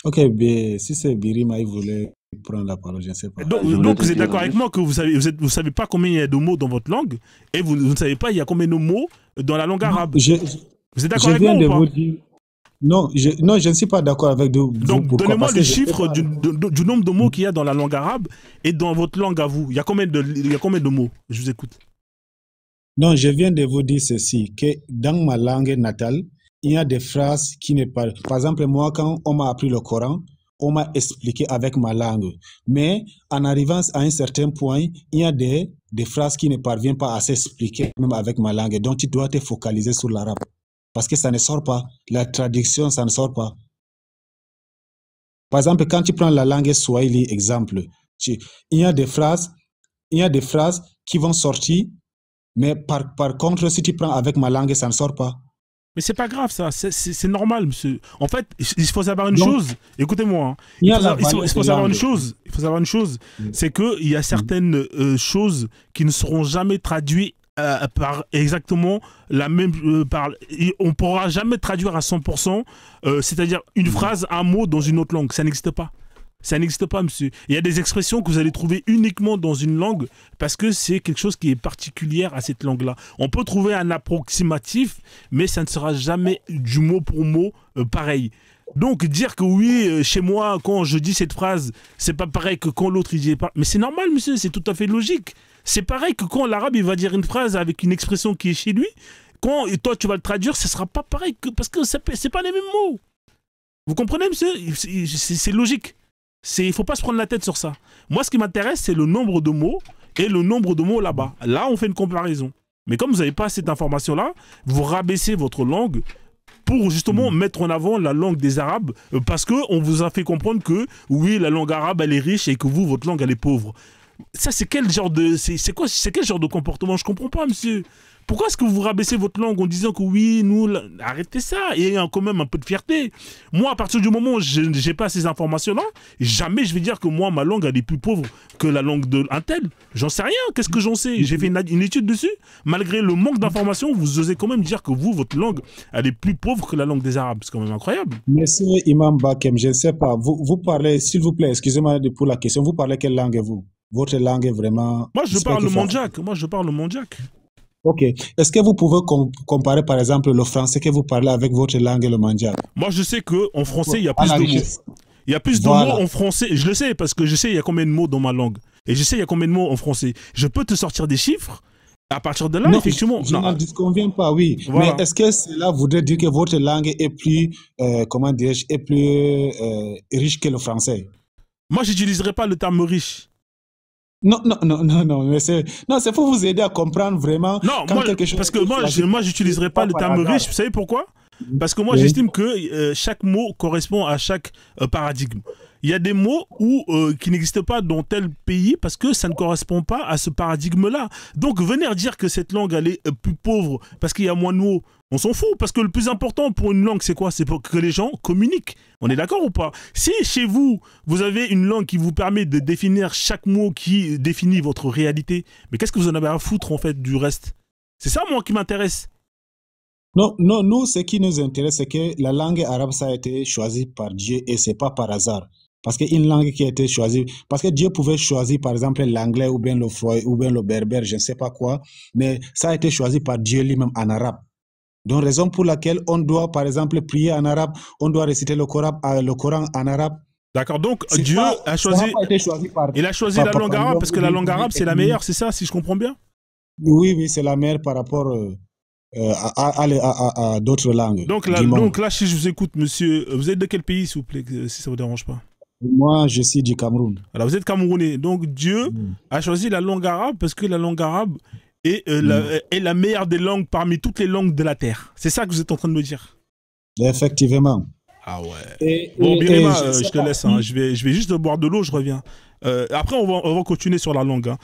Ok, mais si c'est Birima, il voulait prendre la parole, je ne sais pas. Donc vous êtes d'accord avec moi que vous savez pas combien il y a de mots dans votre langue et vous ne savez pas il y a combien de mots dans la langue arabe. Vous êtes d'accord avec moi ou pas? Vous dire... Non, je ne suis pas d'accord avec vous. Donc donnez-moi le chiffre du nombre de mots qu'il y a dans la langue arabe et dans votre langue à vous. Il y a combien de mots? Je vous écoute. Non, je viens de vous dire ceci, que dans ma langue natale, il y a des phrases qui ne parlent. Par exemple, moi, quand on m'a appris le Coran, on m'a expliqué avec ma langue. Mais en arrivant à un certain point, il y a des phrases qui ne parviennent pas à s'expliquer même avec ma langue. Donc, tu dois te focaliser sur l'arabe. Parce que ça ne sort pas. La traduction, ça ne sort pas. Par exemple, quand tu prends la langue Swahili, exemple, il y a des phrases qui vont sortir, mais par contre, si tu prends avec ma langue, ça ne sort pas. Mais c'est pas grave ça, c'est normal, monsieur. En fait, il faut savoir une chose. Écoutez-moi. Hein. Il faut savoir une chose. C'est qu'il y a certaines choses qui ne seront jamais traduites par exactement la même. On ne pourra jamais traduire à 100%, c'est-à-dire une phrase, un mot dans une autre langue. Ça n'existe pas. Ça n'existe pas, monsieur. Il y a des expressions que vous allez trouver uniquement dans une langue parce que c'est quelque chose qui est particulier à cette langue-là. On peut trouver un approximatif, mais ça ne sera jamais du mot pour mot pareil. Donc, dire que oui, chez moi, quand je dis cette phrase, c'est pas pareil que quand l'autre il dit pas. Mais c'est normal, monsieur, c'est tout à fait logique. C'est pareil que quand l'arabe il va dire une phrase avec une expression qui est chez lui, quand toi tu vas le traduire, ce sera pas pareil parce que c'est pas les mêmes mots. Vous comprenez, monsieur? C'est logique. Il ne faut pas se prendre la tête sur ça. Moi, ce qui m'intéresse, c'est le nombre de mots et le nombre de mots là-bas. Là, on fait une comparaison. Mais comme vous n'avez pas cette information-là, vous rabaissez votre langue pour justement mettre en avant la langue des Arabes parce qu'on vous a fait comprendre que, oui, la langue arabe, elle est riche et que vous, votre langue, elle est pauvre. Ça, c'est quel genre de comportement? Je ne comprends pas, monsieur. Pourquoi est-ce que vous rabaissez votre langue en disant que oui, nous, arrêtez ça, il y a quand même un peu de fierté. Moi, à partir du moment où je n'ai pas ces informations-là, jamais je vais dire que moi, ma langue, elle est plus pauvre que la langue d'un tel. J'en sais rien, qu'est-ce que j'en sais? J'ai fait une étude dessus. Malgré le manque d'informations, vous osez quand même dire que vous, votre langue, elle est plus pauvre que la langue des Arabes. C'est quand même incroyable. Monsieur Imam Bakem, je ne sais pas, vous parlez, s'il vous plaît, excusez-moi pour la question, vous parlez quelle langue vous? Votre langue est vraiment... Moi, je parle le mandjak. Ok. Est-ce que vous pouvez comparer, par exemple, le français que vous parlez avec votre langue et le mandjak? Moi, je sais qu'en français, il y a plus de mots. Il y a plus de mots en français. Je le sais parce que je sais il y a combien de mots dans ma langue. Et je sais il y a combien de mots en français. Je peux te sortir des chiffres. À partir de là, non, effectivement... Je n'en disconviens pas, oui. Voilà. Mais est-ce que cela voudrait dire que votre langue est plus, est plus riche que le français? Moi, je n'utiliserai pas le terme riche. Non, non, non, non, non, mais c'est pour vous aider à comprendre vraiment Non, quand moi, quelque chose parce que est choisi moi, j'utiliserai pas pas le par terme hasard. riche. Vous savez pourquoi? Parce que moi, Oui. j'estime que chaque mot correspond à chaque paradigme. Il y a des mots qui n'existent pas dans tel pays parce que ça ne correspond pas à ce paradigme-là. Donc, venir dire que cette langue, elle est plus pauvre parce qu'il y a moins de mots, on s'en fout. Parce que le plus important pour une langue, c'est quoi? C'est pour que les gens communiquent. On est d'accord ou pas? Si chez vous, vous avez une langue qui vous permet de définir chaque mot qui définit votre réalité, mais qu'est-ce que vous en avez à foutre, en fait, du reste? C'est ça, moi, qui m'intéresse. Non, non, nous, ce qui nous intéresse, c'est que la langue arabe, ça a été choisi par Dieu et c'est pas par hasard. Parce qu'une langue qui a été choisie, parce que Dieu pouvait choisir, par exemple, l'anglais ou bien le froid ou bien le berbère, je ne sais pas quoi, mais ça a été choisi par Dieu lui-même en arabe. Donc, raison pour laquelle on doit, par exemple, prier en arabe, on doit réciter le Coran en arabe. D'accord, donc C'est Dieu pas, a ça n'a choisi, pas été choisi par, il a choisi par, la par, langue par arabe l'homme parce ou que la bien langue par arabe, une c'est la ethnie. meilleure, c'est ça, si je comprends bien? Oui, oui, c'est la meilleure par rapport à d'autres langues du monde. Donc là, si je vous écoute, monsieur, vous êtes de quel pays, s'il vous plaît, si ça vous dérange pas? Moi, je suis du Cameroun. Alors, vous êtes camerounais. Donc, Dieu Mm. a choisi la langue arabe parce que la langue arabe est, Mm. est la meilleure des langues parmi toutes les langues de la Terre. C'est ça que vous êtes en train de me dire? Effectivement. Ah ouais. Et, Bon, et, et Birima, je ne je sais te pas laisse. Hein. si... Je vais juste boire de l'eau, je reviens. Après, on va continuer sur la langue. Hein.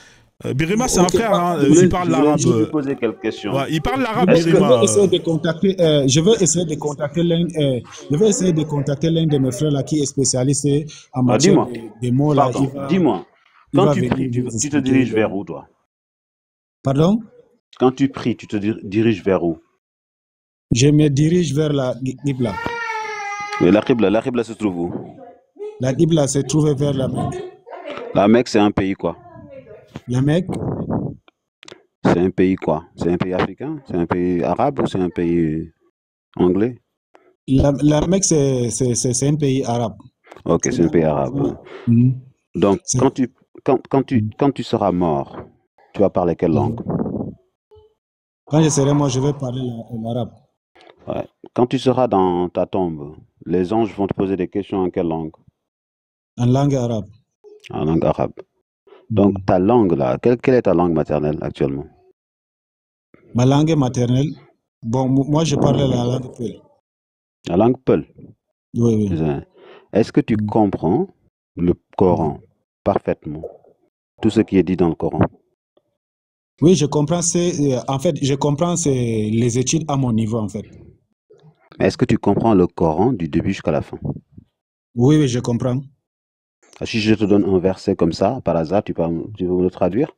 Birima, c'est un Ok, frère. Hein, Je il voulais, parle je voulais l'arabe. juste lui poser quelques questions. Ouais, il parle Je l'arabe, vais, Est-ce je que, Birima. vais essayer de contacter, je vais essayer de contacter l'un de mes frères là qui est spécialiste en matière dis-moi, des mots là. pardon, dis-moi, Il quand va tu venir pries, vous tu te expliquer. diriges vers où, toi? Pardon? Quand tu pries, tu te diriges vers où? Je me dirige vers la Qibla. Mais la Qibla se trouve où? La Qibla se trouve vers la Mecque. La Mecque, c'est un pays quoi? La Mecque, C'est un pays quoi? C'est un pays africain? C'est un pays arabe ou c'est un pays anglais? la Mecque c'est un pays arabe. Ok, c'est un pays arabe. Mhm. Donc, C'est- quand tu seras mort, tu vas parler quelle langue? Quand je serai moi, je vais parler l'arabe. Ouais. Quand tu seras dans ta tombe, les anges vont te poser des questions en quelle langue? En langue arabe. En langue arabe. Donc, ta langue là, quelle est ta langue maternelle actuellement? Ma langue maternelle, bon, moi je parle la langue Peul. La langue Peul. Oui, oui. Est-ce que tu comprends le Coran parfaitement? Tout ce qui est dit dans le Coran? Oui, je comprends. En fait, je comprends les études à mon niveau, en fait. Mais est-ce que tu comprends le Coran du début jusqu'à la fin? Oui, oui, je comprends. Si je te donne un verset comme ça, par hasard, tu veux me le traduire?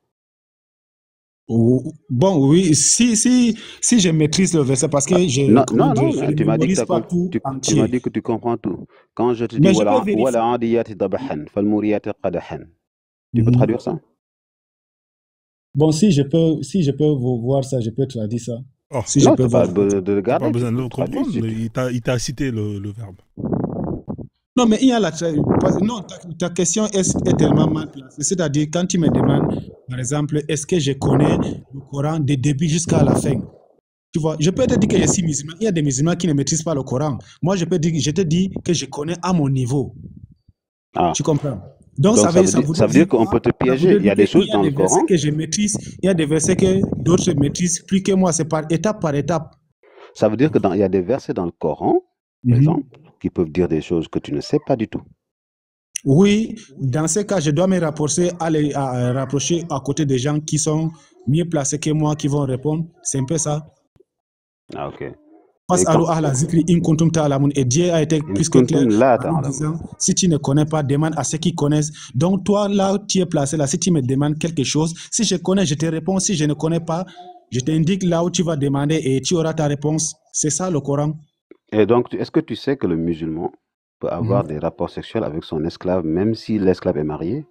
Bon, oui, si je maîtrise le verset, parce que je Non, ne tu m'as dit que mémorise pas tout tu m'as entier. dit que tu comprends tout. Quand je te dis Mais je peux Wala vérifier. adiyati dabahan, falmuriyati qadahan, tu peux Mhm. traduire ça? Bon, si je peux voir ça, je peux traduire ça. Oh, Si je Non, peux tu n'as voir. pas de le t'as pas garder, besoin de tu le traduis. comprendre. Il t'a cité le verbe. Non, mais il y a non, ta question est tellement mal placée. C'est-à-dire, quand tu me demandes, par exemple, est-ce que je connais le Coran du début jusqu'à la fin? Tu vois, je peux te dire que je suis musulman. Il y a des musulmans qui ne maîtrisent pas le Coran. Moi, je te dis que je connais à mon niveau. Ah. Tu comprends? Donc, Donc, ça ça veut dire qu'on peut te piéger. Il y a des choses dans le Coran. que je maîtrise, il y a des versets que d'autres maîtrisent plus que moi. C'est par étape. Ça veut dire qu'il y a des versets dans le Coran, par exemple, qui peuvent dire des choses que tu ne sais pas du tout. Oui, dans ce cas, je dois me rapprocher à côté des gens qui sont mieux placés que moi, qui vont répondre. C'est un peu ça. Ah, ok. Et Dieu a été plus que clair en disant, si tu ne connais pas, demande à ceux qui connaissent. Donc toi, là, tu es placé là, si tu me demandes quelque chose, si je connais, je te réponds. Si je ne connais pas, je t'indique là où tu vas demander et tu auras ta réponse. C'est ça le Coran. Et donc, est-ce que tu sais que le musulman peut avoir des rapports sexuels avec son esclave, même si l'esclave est marié?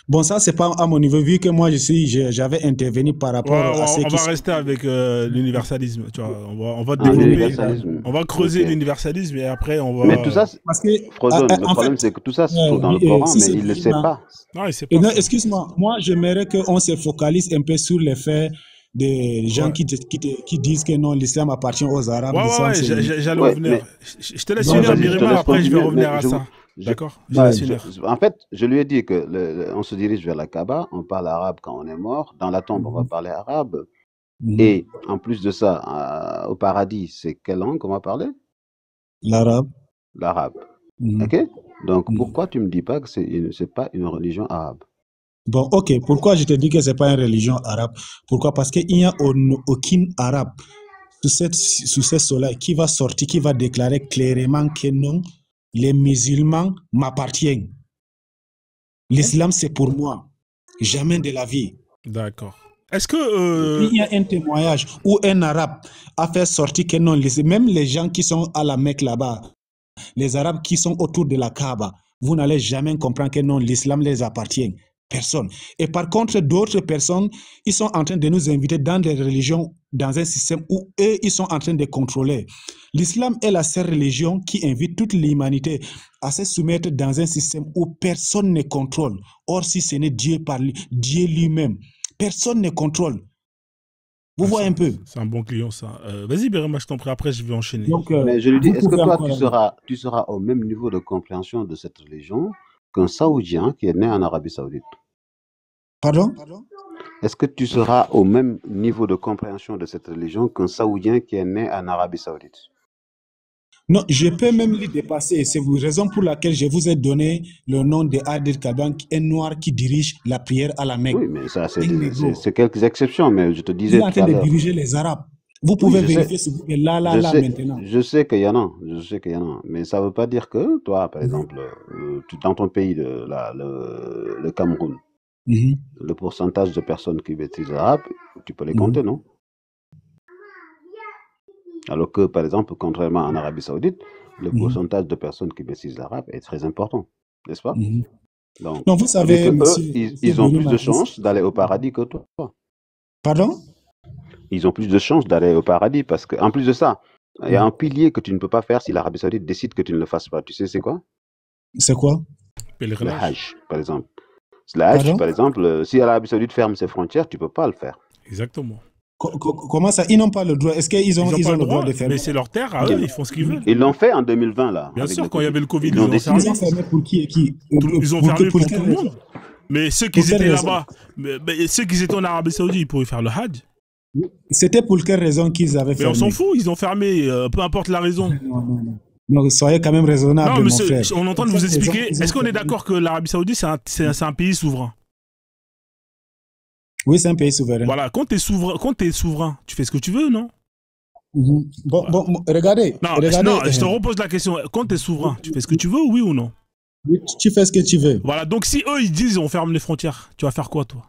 Bon, ça, c'est pas à mon niveau, vu que moi, j'avais intervenu par rapport à ce on va rester avec l'universalisme. Tu vois, on va développer, on va creuser l'universalisme et après, on va... Mais tout ça, parce que, Frozone, le problème, c'est que tout ça se trouve dans le Coran, mais il ne le sait pas. Non, il sait pas. Non, excuse-moi, moi, j'aimerais qu'on se focalise un peu sur les faits des gens qui disent que non, l'islam appartient aux Arabes. J'allais revenir. Je te laisse finir, Birima, après je vais revenir à ça. D'accord? Ouais, Générationnel. en fait, je lui ai dit que on se dirige vers la Kaaba, on parle arabe quand on est mort. Dans la tombe, on va parler arabe. Et en plus de ça, au paradis, c'est quelle langue qu'on va parler? L'arabe. L'arabe. Ok? Donc, pourquoi tu me dis pas que c'est pas une religion arabe? Bon, ok. Pourquoi je te dis que c'est pas une religion arabe? Pourquoi? Parce qu'il n'y a aucun arabe sous ce soleil qui va sortir, qui va déclarer clairement que non, les musulmans m'appartiennent. L'islam, c'est pour moi. Jamais de la vie. D'accord. Est-ce que... Il y a un témoignage où un arabe a fait sortir que non, même les gens qui sont à la Mecque là-bas, les arabes qui sont autour de la Kaaba, vous n'allez jamais comprendre que non, l'islam les appartient. Personne. Et par contre, d'autres personnes, ils sont en train de nous inviter dans des religions, dans un système où eux, ils sont en train de contrôler. L'islam est la seule religion qui invite toute l'humanité à se soumettre dans un système où personne ne contrôle. Or, si ce n'est Dieu par Dieu lui-même, personne ne contrôle. Vous voyez un peu. C'est un bon client, ça. Vas-y, Birima, je t'en prie, après je vais enchaîner. Donc, mais je lui dis, est-ce que toi, tu seras au même niveau de compréhension de cette religion qu'un Saoudien qui est né en Arabie Saoudite? Pardon? Est-ce que tu seras au même niveau de compréhension de cette religion qu'un Saoudien qui est né en Arabie Saoudite? Non, je peux même les dépasser. C'est la raison pour laquelle je vous ai donné le nom de Adil Kalban, un noir qui dirige la prière à la Mecque. Oui, mais ça, c'est quelques exceptions, mais je te disais. Il est en train de diriger les Arabes. Vous pouvez vérifier ce que là, maintenant. Je sais qu'il y en a, mais ça ne veut pas dire que toi, par exemple, dans ton pays, le Cameroun, le pourcentage de personnes qui maîtrisent l'arabe, tu peux les compter, non? Alors que, par exemple, contrairement en Arabie Saoudite, le pourcentage de personnes qui maîtrisent l'arabe est très important, n'est-ce pas? Donc, non, vous savez, ils ont plus de chances d'aller au paradis que toi. Pardon? Ils ont plus de chances d'aller au paradis parce qu'en plus de ça, il y a un pilier que tu ne peux pas faire si l'Arabie Saoudite décide que tu ne le fasses pas. Tu sais, c'est quoi? C'est quoi? Le Hajj, par exemple. Le Hajj, par exemple, si l'Arabie Saoudite ferme ses frontières, tu ne peux pas le faire. Exactement. Comment ça? Ils n'ont pas le droit. Est-ce qu'ils ont le droit de faire? Mais c'est leur terre, eux, ils font ce qu'ils veulent. Ils l'ont fait en 2020, là. Bien sûr, quand il y avait le Covid, ils ont fermé pour qui et qui? Ils ont fermé pour tout le monde. Mais ceux qui étaient là-bas, ceux qui étaient en Arabie Saoudite, ils pouvaient faire le Hajj. C'était pour quelle raison qu'ils avaient fermé? Mais on s'en fout, ils ont fermé, peu importe la raison. Non, soyez quand même raisonnable. Non, monsieur, on est en train de vous expliquer. Est-ce qu'on est d'accord que l'Arabie Saoudite, c'est un pays souverain? Oui, c'est un pays souverain. Voilà, quand tu es souverain, tu fais ce que tu veux, non? Bon, regardez. Non, je te repose la question. Quand tu es souverain, tu fais ce que tu veux, oui ou non? Oui, tu fais ce que tu veux. Voilà, donc si eux, ils disent on ferme les frontières, tu vas faire quoi, toi?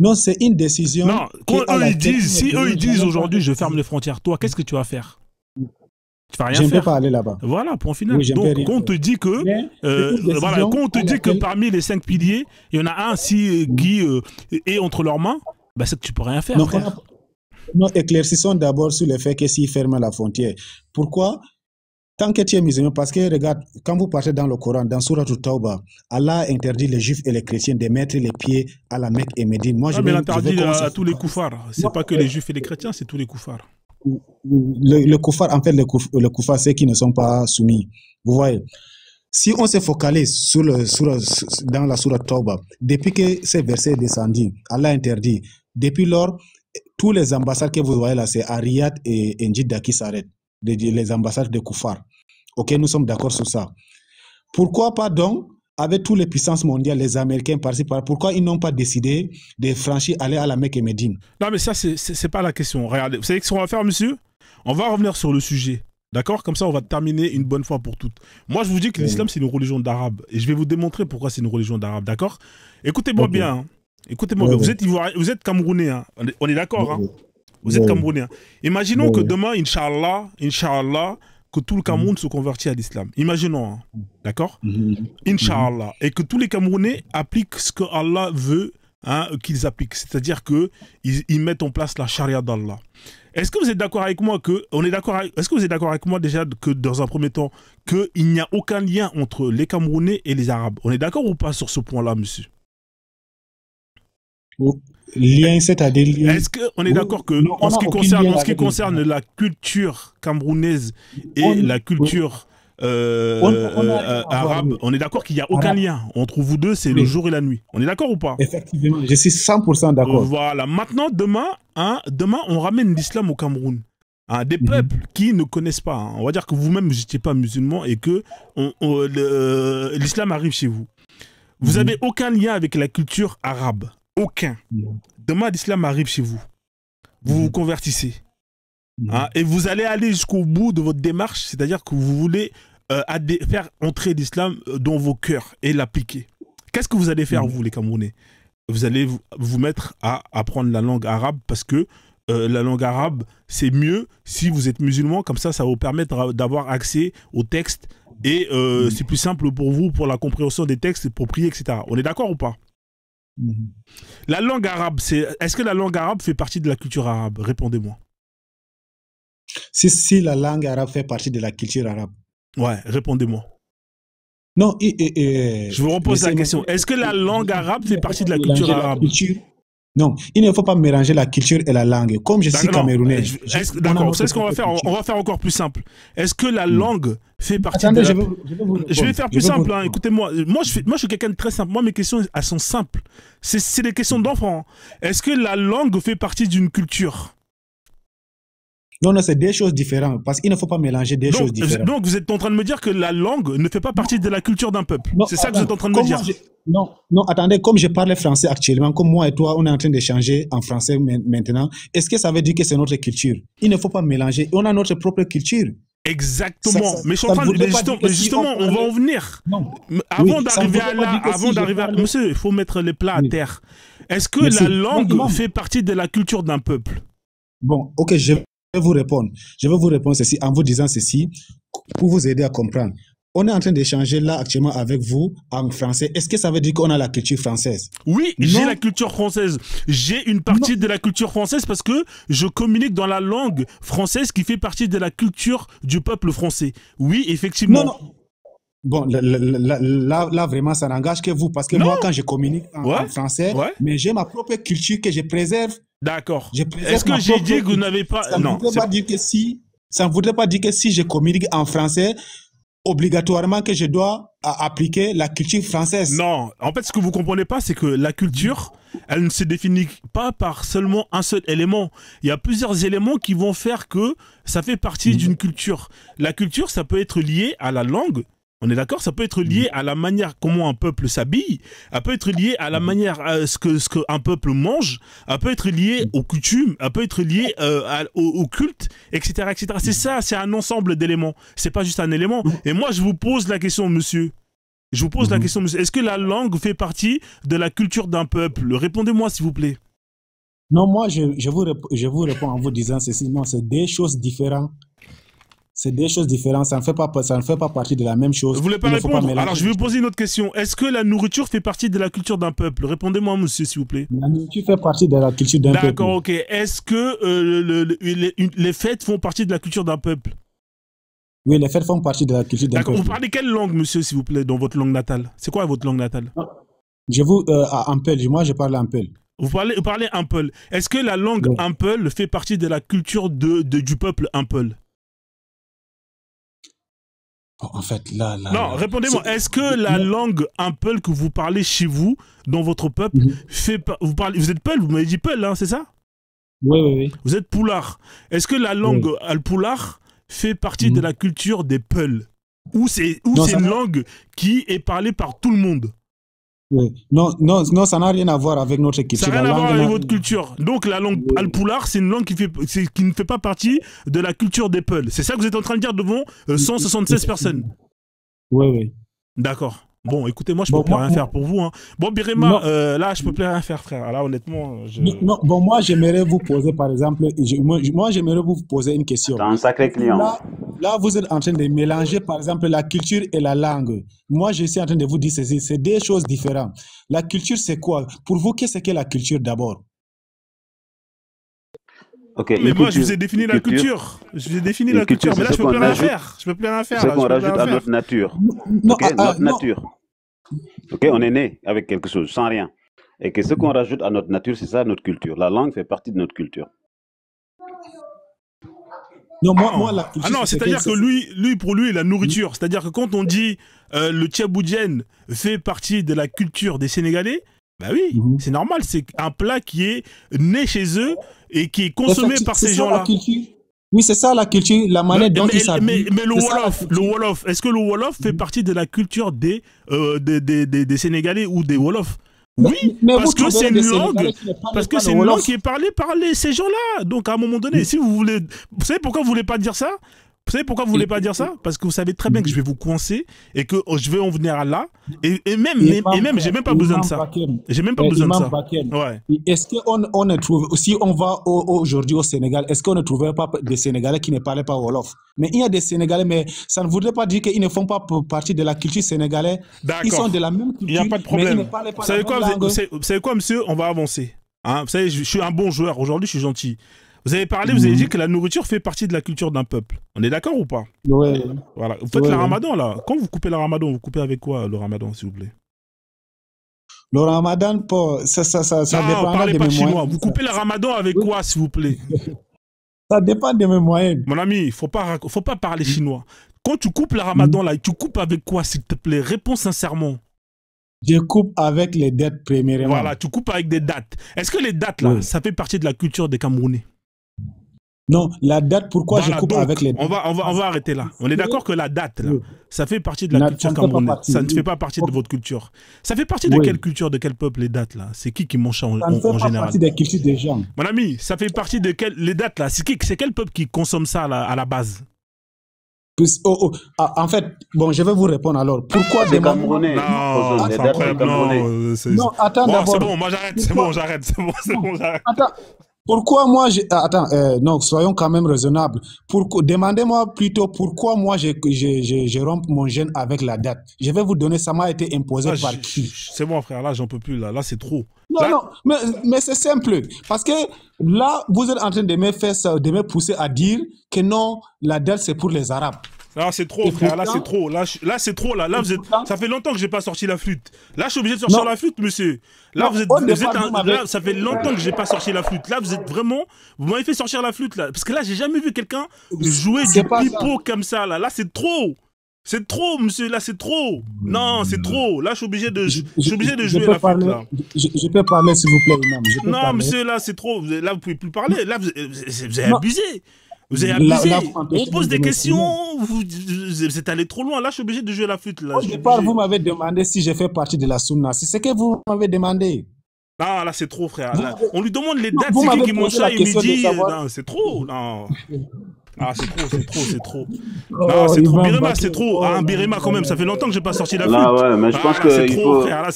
Non, c'est une décision. Non, quand eux, ils disent aujourd'hui je ferme les frontières, toi, qu'est-ce que tu vas faire? Tu vas rien faire. Je ne peux pas aller là-bas. Voilà, point final. Oui, donc, quand on te dit que, quand on te dit que parmi les 5 piliers, il y en a un qui est entre leurs mains, bah, c'est que tu peux rien faire. Non, éclaircissons d'abord sur le fait que s'ils ferment la frontière. Pourquoi? Tant que tu es musulman, parce que regarde, quand vous partez dans le Coran, dans Surah At-Tawbah, Allah interdit les juifs et les chrétiens de mettre les pieds à la Mecque et Médine. Moi, mais il interdit à tous les koufars. C'est pas que les juifs et les chrétiens, c'est tous les koufars. Le koufar, en fait, le koufar, c'est qui ne sont pas soumis. Vous voyez? Si on se focalise dans la Surah Tawbah, depuis que ces versets descendus, Allah interdit. Depuis lors, tous les ambassades que vous voyez là, c'est à Riyad et Jeddah qui s'arrêtent, les ambassades de koufar. Ok, nous sommes d'accord sur ça. Pourquoi pas donc, avec toutes les puissances mondiales, les Américains par-ci par-là, pourquoi ils n'ont pas décidé de franchir, aller à la Mecque et Médine? Non, mais ça, c'est pas la question. Regardez, vous savez ce qu'on va faire, monsieur? On va revenir sur le sujet. D'accord? Comme ça, on va terminer une bonne fois pour toutes. Moi, je vous dis que l'islam, c'est une religion d'arabe. Et je vais vous démontrer pourquoi c'est une religion d'arabe. D'accord? Écoutez-moi bien. Hein. Écoutez-moi bien. Vous êtes Camerounais. Hein. On est d'accord? Hein? Vous êtes Camerounais. Hein. Imaginons que demain, Inch'Allah, que tout le Cameroun se convertit à l'islam. Imaginons, hein, d'accord? Inch'Allah. Et que tous les Camerounais appliquent ce que Allah veut qu'ils appliquent. C'est-à-dire qu'ils mettent en place la charia d'Allah. Est-ce que vous êtes d'accord avec moi est-ce que vous êtes d'accord avec moi déjà que dans un premier temps, qu'il n'y a aucun lien entre les Camerounais et les Arabes? On est d'accord ou pas sur ce point-là, monsieur? Lien, c'est-à-dire... Est-ce qu'on est d'accord que en ce qui concerne la culture camerounaise et la culture arabe, on est d'accord qu'il n'y a aucun lien entre vous deux, c'est le jour et la nuit. On est d'accord ou pas? Effectivement, je suis 100% d'accord. Voilà, maintenant, demain, on ramène l'islam au Cameroun. Des peuples qui ne connaissent pas. On va dire que vous-même, vous n'étiez pas musulman et que l'islam arrive chez vous. Vous n'avez aucun lien avec la culture arabe. Aucun. Demain, l'islam arrive chez vous. Vous vous convertissez. Et vous allez aller jusqu'au bout de votre démarche, c'est-à-dire que vous voulez faire entrer l'islam dans vos cœurs et l'appliquer. Qu'est-ce que vous allez faire, vous, les Camerounais? Vous allez vous mettre à apprendre la langue arabe parce que la langue arabe, c'est mieux si vous êtes musulman, comme ça, ça va vous permettre d'avoir accès aux textes et c'est plus simple pour vous, pour la compréhension des textes, pour prier, etc. On est d'accord ou pas? La langue arabe, est-ce que la langue arabe fait partie de la culture arabe? Répondez-moi. Si la langue arabe fait partie de la culture arabe. Ouais, répondez-moi. Non, je vous repose la question. Est-ce que la langue arabe fait partie de la culture arabe? Non, il ne faut pas mélanger la culture et la langue. Comme je suis camerounais. D'accord, c'est ce qu'on va faire. On va faire encore plus simple. Est-ce que la langue fait partie de la... Je vais faire plus simple. Écoutez-moi. Moi, je suis quelqu'un de très simple. Moi, mes questions, elles sont simples. C'est des questions d'enfants. Est-ce que la langue fait partie d'une culture? Non, c'est des choses différentes, parce qu'il ne faut pas mélanger des choses différentes. Donc, vous êtes en train de me dire que la langue ne fait pas partie de la culture d'un peuple. C'est ça que vous êtes en train de me dire. Non, attendez, comme je parle français actuellement, comme moi et toi, on est en train d'échanger en français maintenant, est-ce que ça veut dire que c'est notre culture? Il ne faut pas mélanger. On a notre propre culture. Exactement. Mais je suis en train de... Justement, on va en venir. Avant d'arriver à... Monsieur, il faut mettre les plats à terre. Est-ce que la langue fait partie de la culture d'un peuple? Bon, ok, je vais vous répondre. Je vais vous répondre ceci en vous disant ceci pour vous aider à comprendre. On est en train d'échanger là actuellement avec vous en français. Est-ce que ça veut dire qu'on a la culture française? Oui, j'ai la culture française. J'ai une partie de la culture française parce que je communique dans la langue française qui fait partie de la culture du peuple français. Oui, effectivement. Non. Bon, là vraiment, ça n'engage que vous parce que moi, quand je communique en français, mais j'ai ma propre culture que je préserve. D'accord. Est-ce que j'ai dit que vous n'avez pas... Ça ne voudrait pas dire que si je communique en français, obligatoirement que je dois appliquer la culture française. Non, en fait, ce que vous comprenez pas, c'est que la culture, elle ne se définit pas par seulement un seul élément. Il y a plusieurs éléments qui vont faire que ça fait partie d'une culture. La culture, ça peut être lié à la langue. On est d'accord? Ça peut être lié à la manière comment un peuple s'habille, ça peut être lié à la manière ce qu'un peuple mange, ça peut être lié aux coutumes, ça peut être lié au culte, etc., etc. C'est ça, c'est un ensemble d'éléments. C'est pas juste un élément. Et moi, je vous pose la question, monsieur. Je vous pose la question, monsieur. Est-ce que la langue fait partie de la culture d'un peuple? Répondez-moi, s'il vous plaît. Non, moi, je vous réponds en vous disant ceci. Non, c'est des choses différentes. C'est des choses différentes, ça ne fait pas partie de la même chose. Vous voulez pas répondre? Alors, je vais vous poser une autre question. Est-ce que la nourriture fait partie de la culture d'un peuple? Répondez-moi, monsieur, s'il vous plaît. La nourriture fait partie de la culture d'un peuple. D'accord, ok. Est-ce que les fêtes font partie de la culture d'un peuple? Oui, les fêtes font partie de la culture d'un peuple. Vous parlez quelle langue, monsieur, s'il vous plaît, dans votre langue natale? C'est quoi votre langue natale? Ampel, moi je parle Ampel. Vous parlez Ampel. Est-ce que la langue Ampel fait partie de la culture du peuple Ampel? En fait, non, répondez-moi. Est-ce que la langue Ampel que vous parlez chez vous, dans votre peuple, vous êtes Peul, vous m'avez dit Peul, hein, c'est ça? Oui. Vous êtes Poulard. Est-ce que la langue Alpoulard fait partie de la culture des Peuls? Ou c'est une langue qui est parlée par tout le monde? Oui. Non, ça n'a rien à voir avec notre culture. Ça n'a rien à voir avec votre culture. Donc la langue Alpoulard, c'est une langue qui ne fait pas partie de la culture des Peuls. C'est ça que vous êtes en train de dire devant 176 personnes? Oui. D'accord. Bon, écoutez, moi, je peux plus rien faire pour vous. Hein. Bon, Birima, là, je peux plus rien faire, frère. Là, honnêtement... Non, bon, moi, j'aimerais vous poser, par exemple... Moi, j'aimerais vous poser une question. C'est un sacré client. Là, vous êtes en train de mélanger, par exemple, la culture et la langue. Moi, je suis en train de vous dire ceci. C'est deux choses différentes. La culture, c'est quoi? Pour vous, qu'est-ce qu'est la culture, d'abord? Okay, mais moi, je vous ai défini la culture. Je vous ai défini la culture, mais là, je peux plus rien faire. Je peux plus rien faire. C'est qu'on rajoute à notre nature. Notre nature. Ok, on est né avec quelque chose, sans rien. Et que ce qu'on rajoute à notre nature, c'est ça notre culture. La langue fait partie de notre culture. Non, moi, la culture... Ah non, c'est-à-dire que lui, pour lui, la nourriture, c'est-à-dire que quand on dit le tchéboudjen fait partie de la culture des Sénégalais, bah oui, c'est normal, c'est un plat qui est né chez eux et qui est consommé par ces gens-là. Oui, c'est ça la culture, la manière dont ils s'habillent. Mais le Wolof, est-ce que le Wolof fait partie de la culture des Sénégalais ou des Wolofs? Oui, parce que c'est une langue qui est parlée par ces gens-là. Donc à un moment donné, si vous voulez... Vous savez pourquoi vous voulez pas dire ça? Vous savez pourquoi vous voulez pas dire ça? Parce que vous savez très bien que je vais vous coincer et que je vais en venir à là. Et même, j'ai même pas besoin de ça. J'ai même pas besoin de ça. Ouais. Est-ce qu'on ne trouve, si on va aujourd'hui au Sénégal, est-ce qu'on ne trouverait pas des Sénégalais qui ne parlaient pas Wolof? Mais il y a des Sénégalais, mais ça ne voudrait pas dire qu'ils ne font pas partie de la culture sénégalaise. Ils sont de la même culture. Il n'y a pas de problème. Mais ils ne parlent pas vous savez quoi, monsieur? On va avancer. Hein, vous savez, je suis un bon joueur. Aujourd'hui, je suis gentil. Vous avez parlé, vous avez dit que la nourriture fait partie de la culture d'un peuple. On est d'accord ou pas? Oui. Voilà. Vous faites le ramadan, là. Quand vous coupez le ramadan, vous coupez avec quoi, le ramadan, s'il vous plaît? Le ramadan, ça dépend. Non, parlez pas chinois. Vous coupez le ramadan avec quoi, s'il vous plaît? Ça dépend de mes moyens. Mon ami, il faut pas parler chinois. Quand tu coupes le ramadan, là, tu coupes avec quoi, s'il te plaît? Réponds sincèrement. Je coupe avec les dattes, premièrement. Voilà, tu coupes avec des dattes. Est-ce que les dattes, là, ça fait partie de la culture des Camerounais? Non, la date, pourquoi je coupe avec les dates? On va arrêter là. On est d'accord que la date, là, ça fait partie de la culture camerounaise. Ça ne fait pas partie de votre culture. Ça fait partie de quelle culture, de quel peuple, les dates, là? C'est qui mange ça en général? Ça ne fait pas partie des cultures des gens. Mon ami, ça fait partie de les dates, là. C'est quel peuple qui consomme ça à la base? En fait, bon, je vais vous répondre alors. Pourquoi des Camerounais? Non, c'est incroyable. Non, attends d'abord. C'est bon, moi j'arrête. C'est bon, j'arrête. Attends. Pourquoi moi, non, soyons quand même raisonnables. Demandez-moi plutôt pourquoi moi je romps mon gène avec la date. Je vais vous donner, ça m'a été imposé par qui? C'est bon, frère, là, j'en peux plus, là c'est trop. Non, mais c'est simple. Parce que là, vous êtes en train de me pousser à dire que non, la date, c'est pour les Arabes. Là, c'est trop, frère. Là, c'est trop. Là, c'est trop. Là, vous êtes... Ça fait longtemps que j'ai pas sorti la flûte. Là, je suis obligé de sortir la flûte, monsieur. Là, là, ça fait longtemps que j'ai pas sorti la flûte. Là, vous êtes vraiment... Vous m'avez fait sortir la flûte, là. Parce que là, j'ai jamais vu quelqu'un jouer du pipeau comme ça, là. Là, c'est trop. C'est trop, monsieur. Là, c'est trop. Non, c'est trop. Là, je suis obligé de jouer la flûte, là. Je peux parler, s'il vous plaît, imam. Non, monsieur, là, c'est trop. Là, vous pouvez plus parler. Là, vous avez abusé. Vous avez abusé. On pose des questions, vous êtes allé trop loin. Là, je suis obligé de jouer la flûte. Là. Au départ, vous m'avez demandé si je fais partie de la Sunna. C'est ce que vous m'avez demandé. Non, là, c'est trop, frère. Là, on lui demande les dates, c'est qui mange ça, il me dit... Non, c'est trop, non. Ah, c'est trop. Non, c'est trop. Birima, c'est trop. Ah, Birima, quand même, ça fait longtemps que j'ai pas sorti la flûte. Là, ouais, mais je pense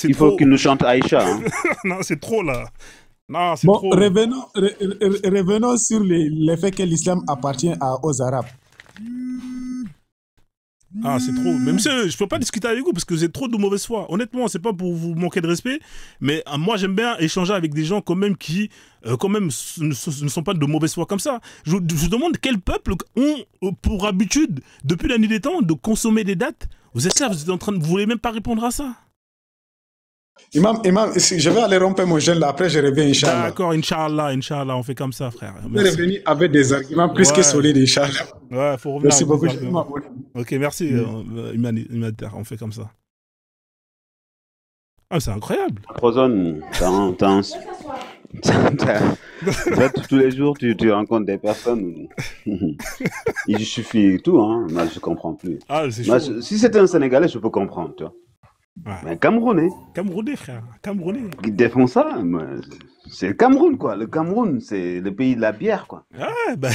qu'il faut qu'il nous chante Aïcha. Hein. Non, c'est trop, là. Non, c'est bon, trop. Revenons sur le fait que l'islam appartient aux Arabes. Ah, c'est trop. Mais monsieur, je peux pas discuter avec vous parce que vous êtes trop de mauvaise foi. Honnêtement, c'est pas pour vous manquer de respect, mais moi, j'aime bien échanger avec des gens quand même qui, quand même, ne sont pas de mauvaise foi comme ça. Je vous demande quel peuple ont pour habitude, depuis la nuit des temps, de consommer des dates. Vous êtes là, vous êtes en train de... Vous voulez même pas répondre à ça. Imam, je vais aller rompre mon gène là, après je reviens, Inch'Allah. D'accord, Inch'Allah, on fait comme ça, frère. Je vais revenir avec des arguments plus que solides, Inch'Allah. Ouais, faut revenir. Merci beaucoup. Ok, merci, humanitaire, on fait comme ça. Ah, c'est incroyable. Prozone, tous les jours, tu rencontres des personnes. Il suffit tout, hein. Moi, je comprends plus. Ah, c'est chaud. Si c'était un Sénégalais, je peux comprendre, tu vois. Ouais. Mais Camerounais, frère, Camerounais. Qui défend ça, c'est le Cameroun, quoi. Le Cameroun, c'est le pays de la bière, quoi. Ah, ben.